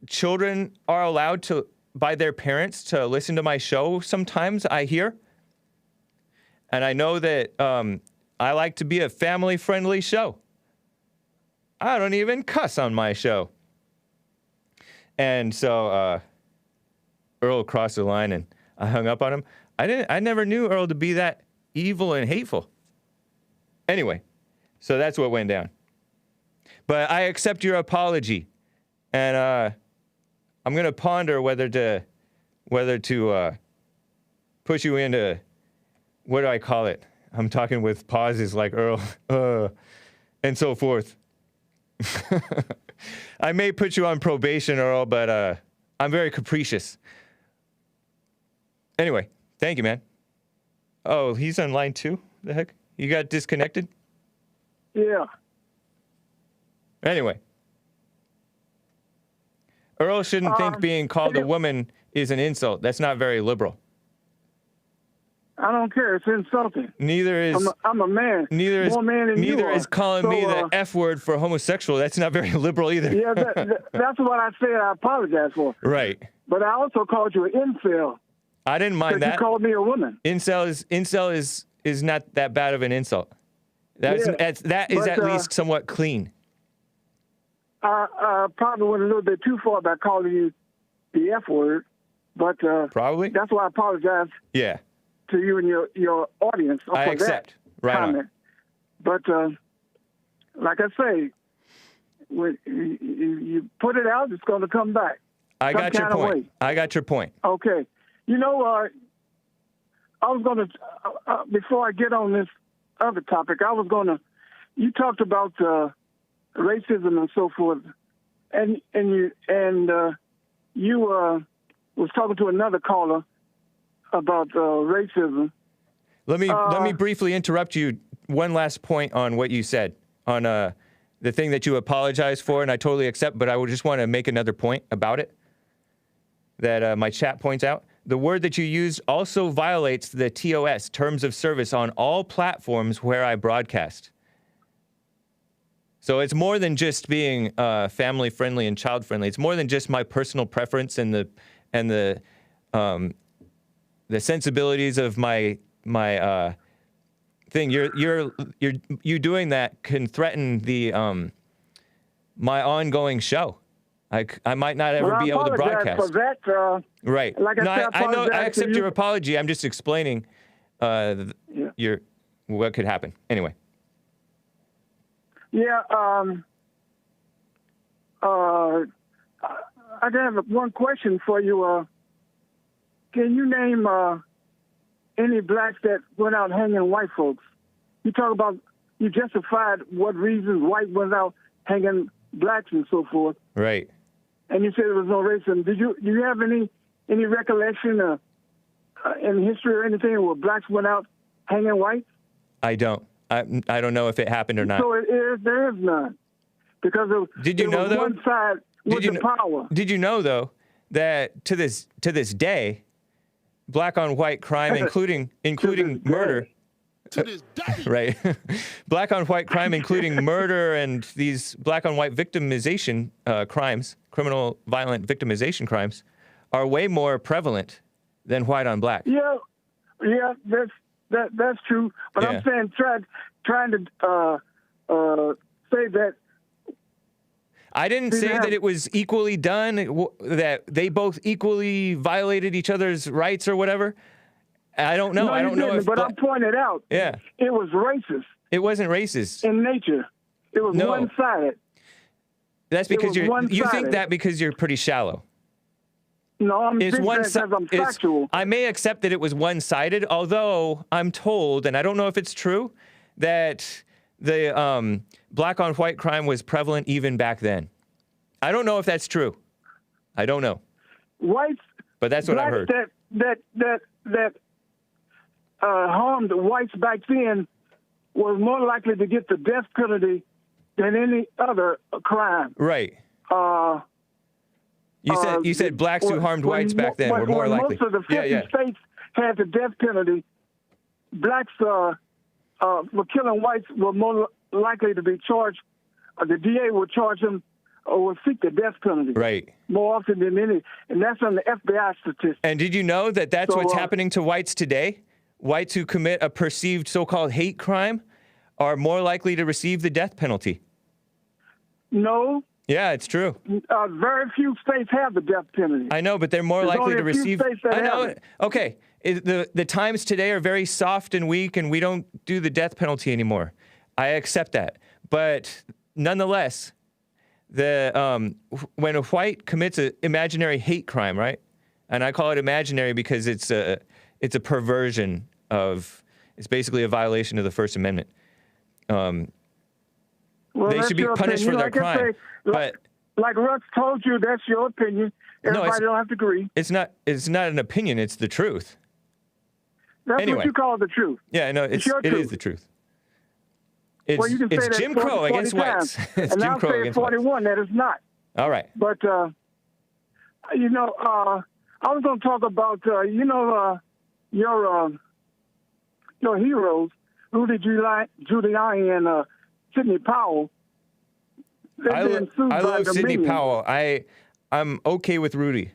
A: Children are allowed to, by their parents, to listen to my show sometimes, I hear. And I know that I like to be a family-friendly show. I don't even cuss on my show. And so Earl crossed the line and I hung up on him. I never knew Earl to be that evil and hateful. Anyway, so that's what went down. But I accept your apology. And I'm going to ponder whether to push you into, what do I call it? I'm talking with pauses like Earl, and so forth. I may put you on probation, Earl, but I'm very capricious. Anyway, thank you, man. Oh, he's on line 2? The heck? You got disconnected?
G: Yeah.
A: Anyway. Earl shouldn't think being called a woman is an insult. That's not very liberal.
G: I don't care. It's insulting.
A: Neither is...
G: I'm a man.
A: Neither is,
G: more man than
A: neither
G: you
A: is
G: are.
A: calling me the F word for homosexual. That's not very liberal either.
G: Yeah, that's what I said I apologize for.
A: Right.
G: But I also called you an incel.
A: I didn't mind that.
G: You called me a woman.
A: Incel is not that bad of an insult. That is at least somewhat clean.
G: I probably went a little bit too far by calling you the F word, but
A: probably
G: that's why I apologize.
A: Yeah.
G: To you and your audience.
A: I accept. Right
G: comment. On. But like I say, when you put it out, it's going to come back.
A: I got your point. I got your point.
G: Okay. You know, I was going to, before I get on this other topic, I was going to, you talked about racism and so forth, and you was talking to another caller about racism.
A: Let me briefly interrupt you. One last point on what you said on the thing that you apologize for, and I totally accept, but I would just want to make another point about it that my chat points out. The word that you used also violates the TOS, Terms of Service, on all platforms where I broadcast. So it's more than just being family-friendly and child-friendly. It's more than just my personal preference and the sensibilities of my thing. You doing that can threaten the my ongoing show. I might not ever be able to broadcast.
G: For that,
A: right.
G: Like
A: I know. I accept your apology. I'm just explaining what could happen. Anyway.
G: Yeah. I have one question for you. Can you name any blacks that went out hanging white folks? You talk about, you justified what reasons white went out hanging blacks and so forth.
A: Right.
G: And you said there was no racism. Do you have any recollection in history or anything where blacks went out hanging whites?
A: I don't. I don't know if it happened or not.
G: So there is none. Because
A: did you know, though?
G: One side with the power.
A: Did you know, though, that to this day, black on white crime, including murder,
H: to this day,
A: right? Black on white crime, including murder and these black on white victimization crimes, criminal violent victimization crimes, are way more prevalent than white on black.
G: Yeah, that's true. But
A: yeah.
G: I'm saying trying to say that.
A: I didn't say that it was equally done, that they both equally violated each other's rights or whatever. I don't know.
G: No,
A: I don't know if.
G: But I pointed out.
A: Yeah.
G: It was racist.
A: It wasn't racist.
G: In nature, it was one-sided.
A: That's because you think that because you're pretty shallow.
G: No, I'm because I'm factual.
A: I may accept that it was one-sided, although I'm told, and I don't know if it's true, that the black on white crime was prevalent even back then. I don't know if that's true. I don't know.
G: Whites,
A: but that's what I heard.
G: That harmed whites back then was more likely to get the death penalty than any other crime.
A: Right. You said blacks who harmed whites back then were more likely.
G: Most of the 50 states had the death penalty. Blacks for killing whites were more likely to be charged. The DA would charge them or would seek the death penalty.
A: Right.
G: More often than any, and that's on the FBI statistics.
A: And did you know that that's what's happening to whites today? Whites who commit a perceived so-called hate crime are more likely to receive the death penalty.
G: No.
A: Yeah, it's true.
G: Very few states have the death penalty.
A: I know, but they're more likely to receive. I know. Okay, the times today are very soft and weak, and we don't do the death penalty anymore. I accept that, but nonetheless, when a white commits an imaginary hate crime, right? And I call it imaginary because it's a perversion of It's basically a violation of the First Amendment.
G: Well,
A: They
G: that's
A: should be
G: your
A: punished
G: opinion.
A: for their
G: Like I
A: crime.
G: say,
A: But
G: like Russ told you, that's your opinion. Everybody don't have to agree.
A: it's not an opinion. It's the truth.
G: That's
A: Anyway.
G: what you call the truth.
A: Yeah, no,
G: It's your
A: it
G: truth.
A: is the truth. It's,
G: Well, you can say
A: it's
G: that
A: Jim
G: 40
A: Crow against
G: 40
A: whites.
G: times,
A: It's
G: and
A: Jim
G: I'll
A: Crow
G: say
A: against whites.
G: 41 that it's not.
A: All right.
G: But, I was going to talk about, your heroes, Rudy Giuliani and Sidney Powell.
A: I love Sidney Powell. I'm okay with Rudy.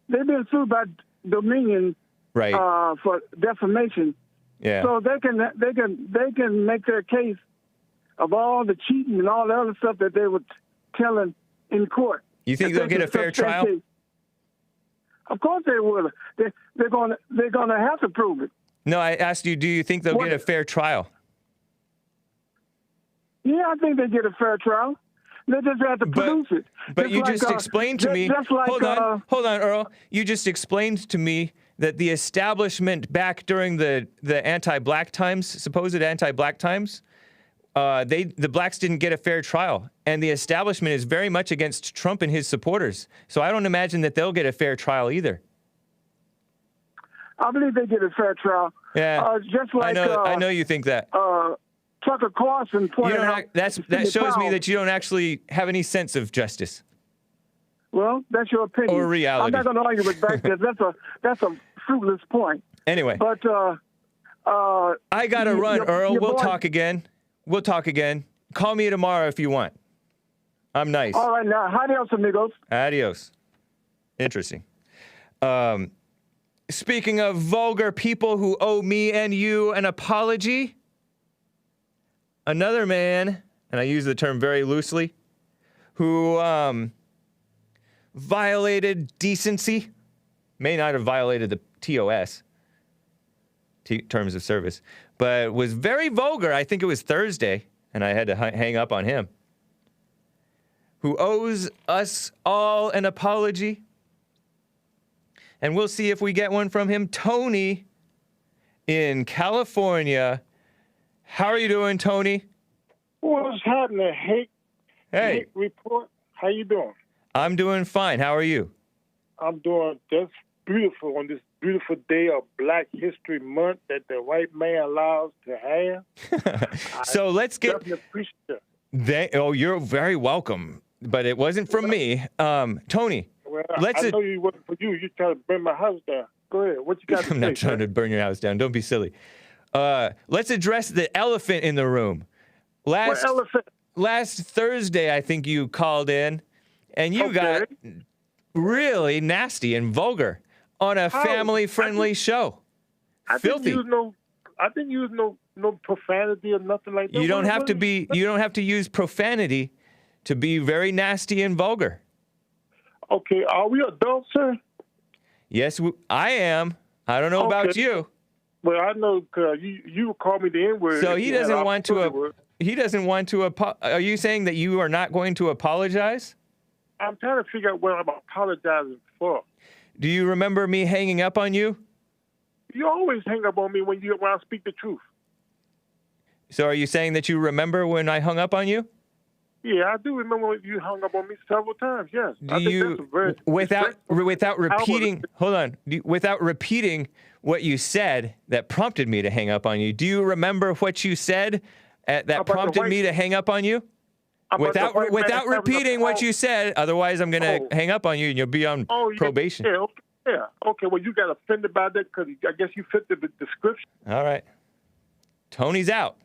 G: They've been sued by Dominion
A: Right.
G: for defamation.
A: Yeah.
G: So they can make their case of all the cheating and all the other stuff that they were telling in court.
A: You think
G: If
A: they'll
G: they
A: get a
G: can
A: fair trial?
G: substantiate- Of course they will. They're gonna have to prove it.
A: No, I asked you, do you think they'll
G: What?
A: get a fair trial?
G: Yeah, I think they get a fair trial. They just have to produce it.
A: But you just explained to me. Hold on, Earl. You just explained to me that the establishment back during the anti-black times, supposed anti-black times, the blacks didn't get a fair trial, and the establishment is very much against Trump and his supporters. So I don't imagine that they'll get a fair trial either.
G: I believe they get a fair trial.
A: Yeah,
G: just like
A: I know you think that.
G: Tucker Carlson pointed out.
A: That
G: Sidney
A: shows me
G: Powell.
A: that you don't actually have any sense of justice.
G: Well, that's your opinion.
A: Or reality.
G: I'm not going to argue with that because that's a fruitless point.
A: Anyway.
G: But
A: I gotta run, Earl. We'll
G: boy-
A: talk again. Call me tomorrow if you want. I'm nice.
G: All right, now, adios, amigos.
A: Adios. Interesting. Speaking of vulgar people who owe me and you an apology, another man, and I use the term very loosely, who violated decency, may not have violated the TOS, terms of service, but was very vulgar. I think it was Thursday, and I had to hang up on him, who owes us all an apology. And we'll see if we get one from him. Tony in California. How are you doing, Tony?
H: What's happening, Hake?
A: Hey.
H: Hake report. How you doing?
A: I'm doing fine. How are you?
H: I'm doing just beautiful on this beautiful day of Black History Month that the white man allows to have.
A: So let's get...
H: Definitely appreciate it.
A: You're very welcome. But it wasn't from me. Tony,
H: Well,
A: let's...
H: I know you wasn't for you. You trying to burn my house down. Go ahead. What you got to
A: I'm not
H: say,
A: trying to burn your house down. Don't be silly. Let's address the elephant in the room.
H: What elephant?
A: Last Thursday, I think you called in, and you got really nasty and vulgar on a family-friendly show.
H: I
A: Filthy.
H: didn't use no profanity or nothing like that.
A: You don't have to be. You don't have to use profanity to be very nasty and vulgar.
H: Okay, are we adults, sir?
A: Yes, I am. I don't know about you.
H: Well, I know because you call me the N-word.
A: So he doesn't want to. He doesn't want to. Are you saying that you are not going to apologize?
H: I'm trying to figure out what I'm apologizing for.
A: Do you remember me hanging up on you?
H: You always hang up on me when I speak the truth.
A: So are you saying that you remember when I hung up on you?
H: Yeah, I do remember when you hung up on me several times. Yes.
A: Do you, without repeating, hold on, without repeating what you said that prompted me to hang up on you, do you remember what you said that prompted me to hang up on you? Without repeating what you said, otherwise I'm going to hang up on you and you'll be on probation.
H: Yeah. Okay, well, you got offended by that because I guess you fit the description.
A: All right. Tony's out.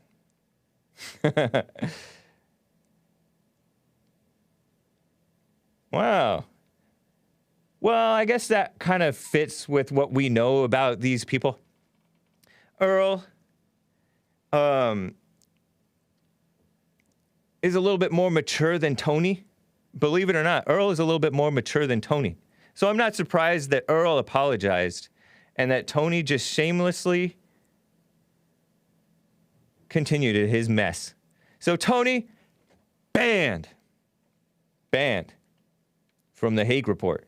A: Wow. Well, I guess that kind of fits with what we know about these people. Earl is a little bit more mature than Tony. Believe it or not, Earl is a little bit more mature than Tony. So I'm not surprised that Earl apologized and that Tony just shamelessly continued at his mess. So Tony, banned from the Hake report.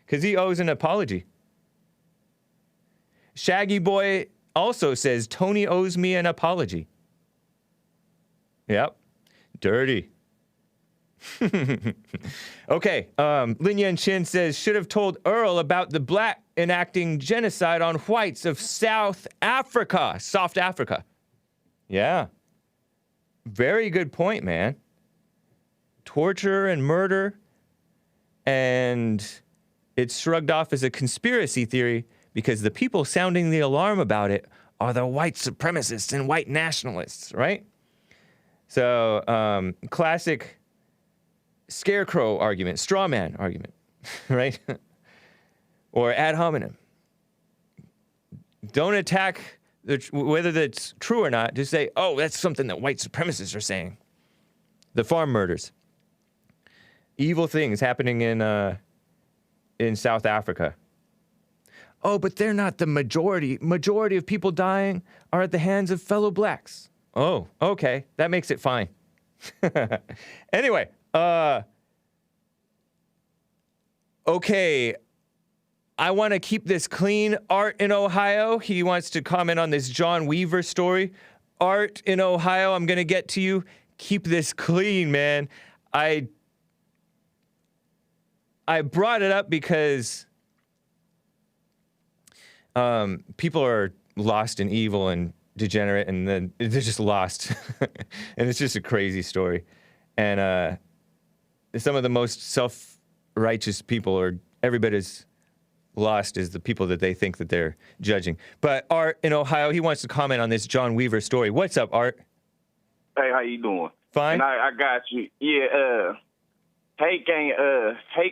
A: Because he owes an apology. Shaggy Boy also says, Tony owes me an apology. Yep. Dirty. Okay. Lin Yan Chin says, should have told Earl about the black enacting genocide on whites of South Africa. Soft Africa. Yeah. Very good point, man. Torture and murder. And it's shrugged off as a conspiracy theory because the people sounding the alarm about it are the white supremacists and white nationalists, right? So, classic scarecrow argument, straw man argument, right? Or ad hominem. Don't attack whether that's true or not. Just say, oh, that's something that white supremacists are saying. The farm murders. Evil things happening in South Africa. Oh, but they're not the majority. Majority of people dying are at the hands of fellow blacks. Oh, okay. That makes it fine. Anyway, okay. I want to keep this clean. Art in Ohio, he wants to comment on this John Weaver story. Art in Ohio, I'm going to get to you. Keep this clean, man. I brought it up because people are lost in evil and degenerate, and then they're just lost. And it's just a crazy story. And some of the most self-righteous people are every bit as lost as the people that they think that they're judging. But Art in Ohio, he wants to comment on this John Weaver story. What's up, Art?
I: Hey, how you doing?
A: Fine.
I: And I got you. Yeah, Hake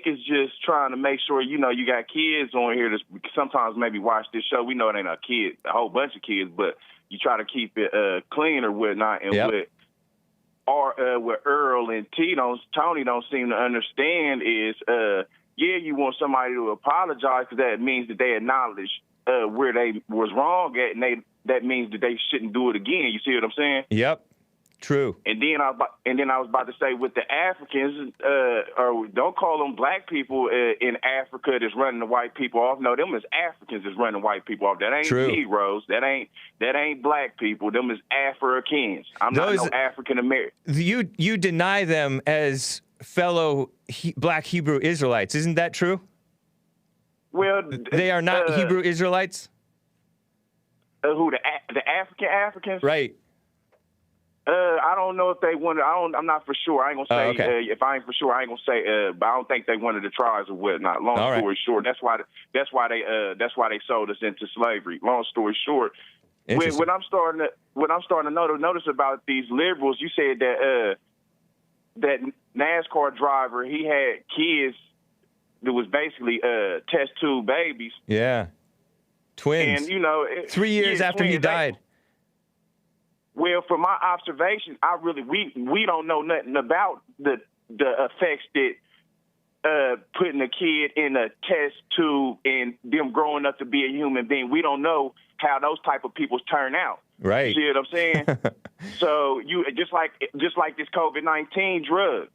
I: is just trying to make sure, you got kids on here that sometimes maybe watch this show. We know it ain't a whole bunch of kids, but you try to keep it clean or whatnot. And what Earl and Tony don't seem to understand is, you want somebody to apologize because that means that they acknowledge where they was wrong at, and that means that they shouldn't do it again. You see what I'm saying?
A: Yep. True.
I: And then I was about to say with the Africans, or don't call them black people in Africa that's running the white people off. No, them is Africans that's running white people off. That ain't Negroes. That ain't black people. Them is Africans. I'm not no African American.
A: You deny them as fellow black Hebrew Israelites. Isn't that true?
I: Well,
A: they are not Hebrew Israelites.
I: Who the Africans?
A: Right.
I: I don't know if they wanted. I'm not for sure. I ain't gonna say. If I ain't for sure, I ain't gonna say. But I don't think they wanted the tribes or whatnot. Long story short, that's why they sold us into slavery. Long story short, when I'm starting to notice about these liberals, you said that that NASCAR driver, he had kids that was basically test tube babies.
A: Yeah, twins.
I: And
A: 3 years after he died.
I: Well, from my observations, we don't know nothing about the effects that putting a kid in a test tube and them growing up to be a human being. We don't know how those type of people turn out.
A: Right.
I: You see what I'm saying? So you just like this COVID-19 drug,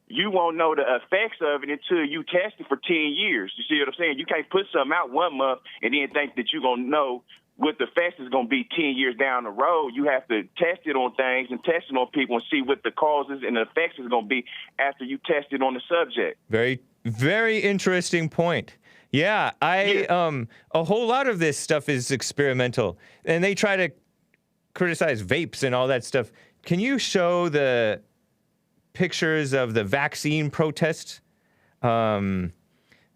I: you won't know the effects of it until you test it for 10 years. You see what I'm saying? You can't put something out 1 month and then think that you're gonna know what the effects is going to be 10 years down the road. You have to test it on things and test it on people and see what the causes and the effects is going to be after you test it on the subject.
A: Very, very interesting point. Yeah, a whole lot of this stuff is experimental, and they try to criticize vapes and all that stuff. Can you show the pictures of the vaccine protests? There's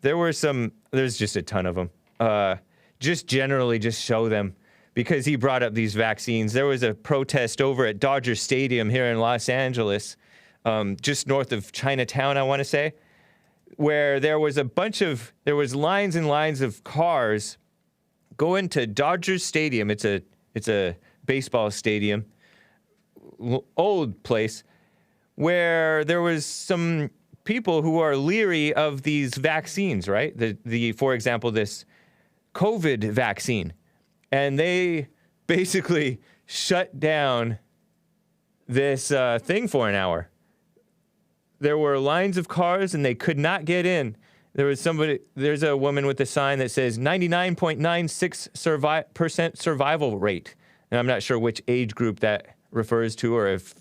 A: just a ton of them. Just generally just show them, because he brought up these vaccines. There was a protest over at Dodger Stadium here in Los Angeles, just north of Chinatown, I want to say, where there was lines and lines of cars going to Dodger Stadium. It's a baseball stadium, old place, where there was some people who are leery of these vaccines, right? For example, this COVID vaccine, and they basically shut down this thing for an hour. There were lines of cars and they could not get in. There's a woman with a sign that says 99.96% survival rate. And I'm not sure which age group that refers to, or if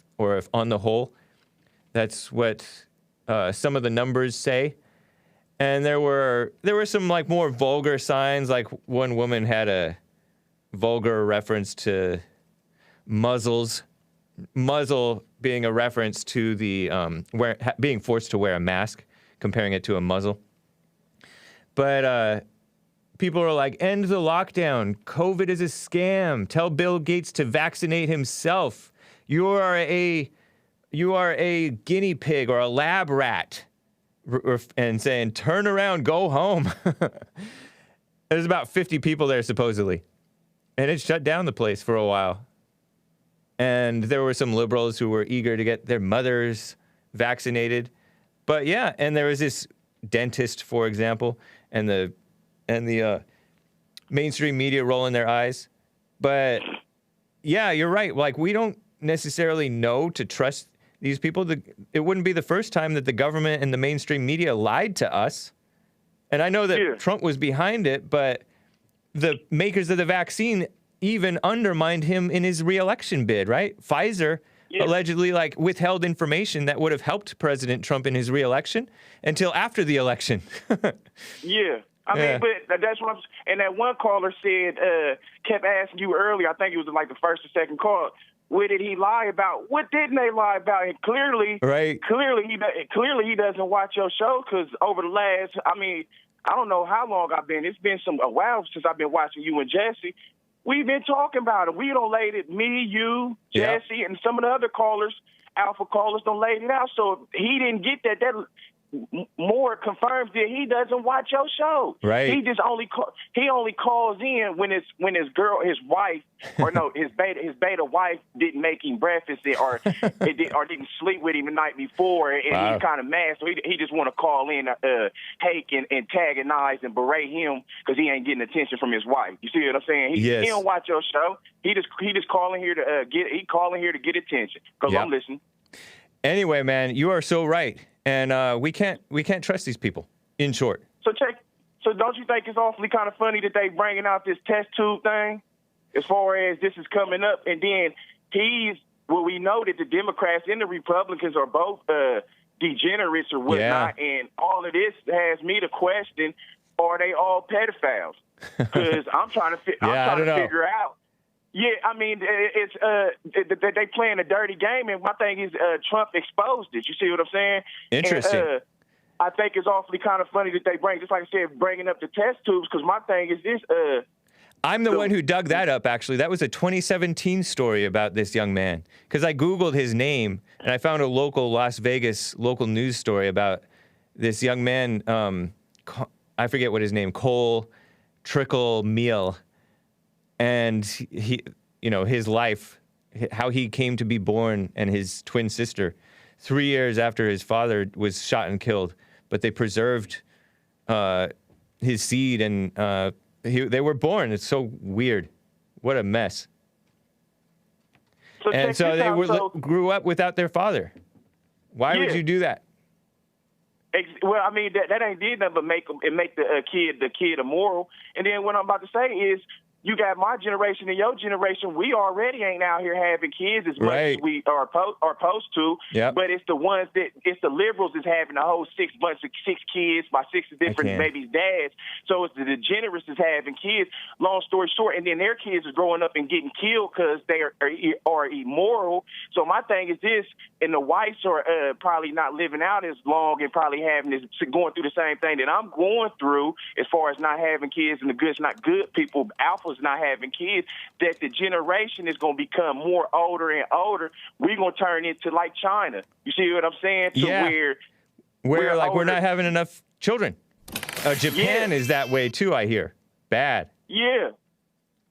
A: on the whole, that's what some of the numbers say. And there were some like more vulgar signs, like one woman had a vulgar reference to muzzles, muzzle being a reference to the being forced to wear a mask, comparing it to a muzzle. But people are like, end the lockdown. COVID is a scam. Tell Bill Gates to vaccinate himself. You are a guinea pig or a lab rat. And saying, turn around, go home. There's about 50 people there, supposedly. And it shut down the place for a while. And there were some liberals who were eager to get their mothers vaccinated. But yeah, and there was this dentist, for example, and the mainstream media rolling their eyes. But yeah, you're right. Like, we don't necessarily know to trust these people. It wouldn't be the first time that the government and the mainstream media lied to us. And I know that Trump was behind it, but the makers of the vaccine even undermined him in his re-election bid, right? Pfizer allegedly withheld information that would have helped President Trump in his re-election until after the election.
I: I mean, but that's what and that one caller said, kept asking you earlier, I think it was like the first or second call, what did he lie about? What didn't they lie about? And clearly he doesn't watch your show, because over the last, I don't know how long I've been. It's been a while since I've been watching you and Jesse. We've been talking about it. We don't laid it. Me, you, Jesse, and some of the other callers, alpha callers, don't laid it out. So he didn't get that. That more confirms that he doesn't watch your show.
A: Right.
I: He just only calls in when his wife, or no, his beta wife didn't make him breakfast or didn't sleep with him the night before, and he's kind of mad, so he just want to call in Hake and antagonize and berate him because he ain't getting attention from his wife. You see what I'm saying? He don't watch your show. He just calling here to get attention because I'm listening.
A: Anyway, man, you are so right. And we can't trust these people, in short.
I: So don't you think it's awfully kind of funny that they bringing out this test tube thing as far as this is coming up? And then we know that the Democrats and the Republicans are both degenerates or whatnot. And all of this has me to question, are they all pedophiles? Because I'm trying to figure out. Yeah, I mean, it's they playing a dirty game, and my thing is Trump exposed it. You see what I'm saying?
A: Interesting.
I: And, I think it's awfully kind of funny that they just like I said, bringing up the test tubes, because my thing is this.
A: I'm the one who dug that up, actually. That was a 2017 story about this young man, because I Googled his name, and I found a local Las Vegas local news story about this young man, I forget what his name, Cole Trickle Meal. And he, his life, how he came to be born, and his twin sister, 3 years after his father was shot and killed, but they preserved his seed, and they were born. It's so weird. What a mess. So they grew up without their father. Why would you do that?
I: Well, I mean, that ain't did nothing but make the kid immoral. And then what I'm about to say is, you got my generation and your generation. We already ain't out here having kids as much as we are supposed to.
A: Yep.
I: But it's the liberals is having a whole six kids by six different babies' dads. So it's the degenerates is having kids. Long story short, and then their kids are growing up and getting killed because they are immoral. So my thing is this, and the whites are probably not living out as long and probably going through the same thing that I'm going through as far as not having kids, and the not good people, alphas, not having kids, that the generation is going to become more older and older. We're going to turn into like China. You see what I'm saying?
A: We're not having enough children. Japan is that way too, I hear. Bad.
I: Yeah.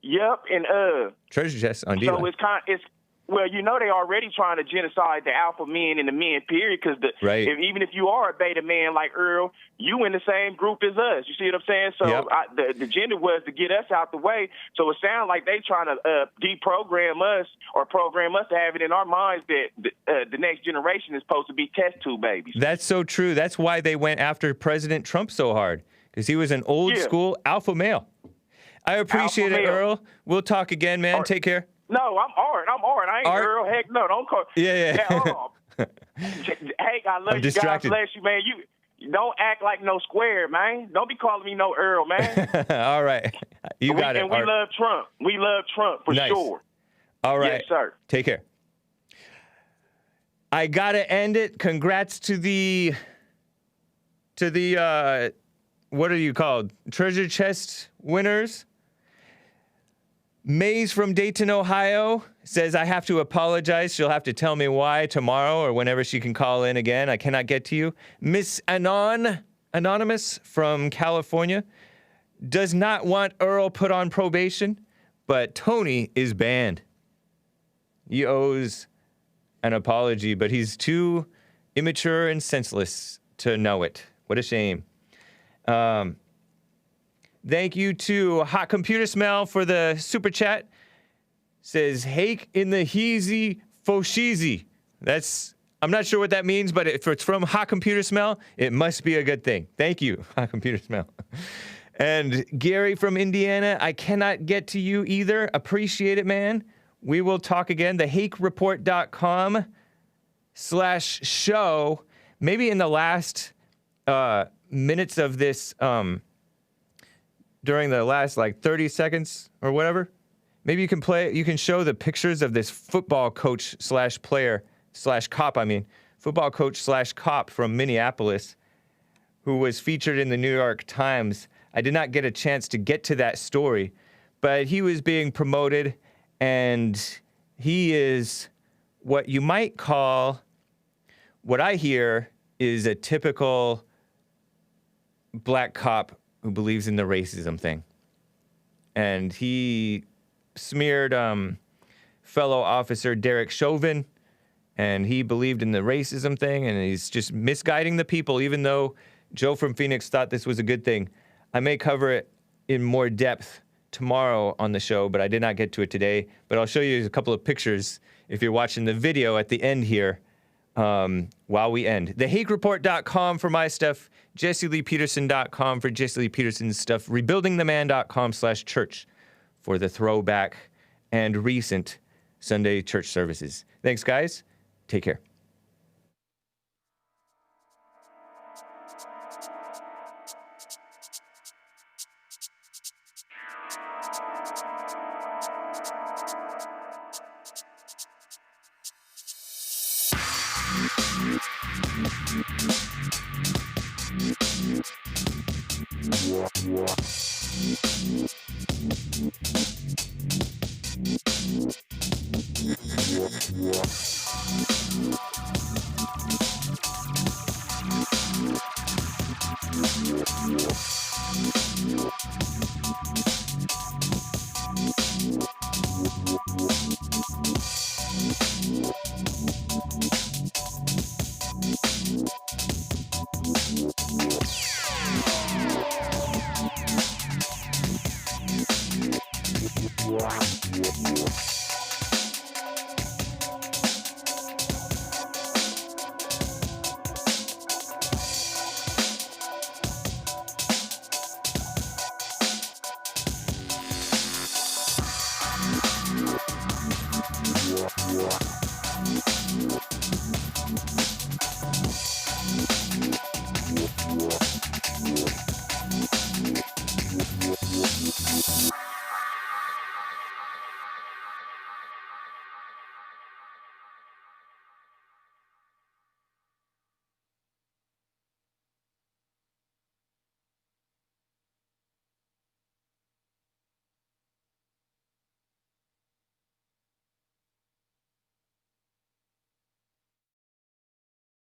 I: Yep. And
A: treasure chest on D-line.
I: So Well, you know they already trying to genocide the alpha men and the men, period, because even if you are a beta man like Earl, you in the same group as us. You see what I'm saying? So the agenda was to get us out the way. So it sounds like they trying to deprogram us or program us to have it in our minds that the next generation is supposed to be test tube babies.
A: That's so true. That's why they went after President Trump so hard, because he was an old school alpha male. I appreciate it, Earl. We'll talk again, man. Take care.
I: No, I'm Art. I ain't Earl. Heck, no, don't call.
A: Yeah.
I: Hey, I love
A: I'm
I: you.
A: distracted.
I: God bless you, man. You don't act like no square, man. Don't be calling me no Earl, man.
A: All right. You got it,
I: And we
A: Art.
I: love Trump. We love Trump for sure.
A: All right.
I: Yes, sir.
A: Take care. I gotta end it. Congrats to the what are you called? Treasure chest winners. Maze from Dayton, Ohio says, I have to apologize. She'll have to tell me why tomorrow or whenever she can call in again. I cannot get to you. Miss Anonymous from California does not want Earl put on probation, but Tony is banned. He owes an apology, but he's too immature and senseless to know it. What a shame. Thank you to Hot Computer Smell for the super chat. Says, Hake in the heezy fosheezy. I'm not sure what that means, but if it's from Hot Computer Smell, it must be a good thing. Thank you, Hot Computer Smell. And Gary from Indiana, I cannot get to you either. Appreciate it, man. We will talk again. thehakereport.com/show. Maybe in the last minutes of this, during the last 30 seconds or whatever, maybe you can show the pictures of this football coach / player / cop, football coach / cop from Minneapolis, who was featured in the New York Times. I did not get a chance to get to that story, but he was being promoted, and he is what you might call, what I hear is a typical black cop who believes in the racism thing. And he smeared fellow officer Derek Chauvin, and he believed in the racism thing, and he's just misguiding the people, even though Joe from Phoenix thought this was a good thing. I may cover it in more depth tomorrow on the show, but I did not get to it today. But I'll show you a couple of pictures if you're watching the video at the end here while we end. TheHakeReport.com for my stuff. JesseLeePeterson.com for Jesse Lee Peterson's stuff. RebuildingTheMan.com/church for the throwback and recent Sunday church services. Thanks, guys. Take care.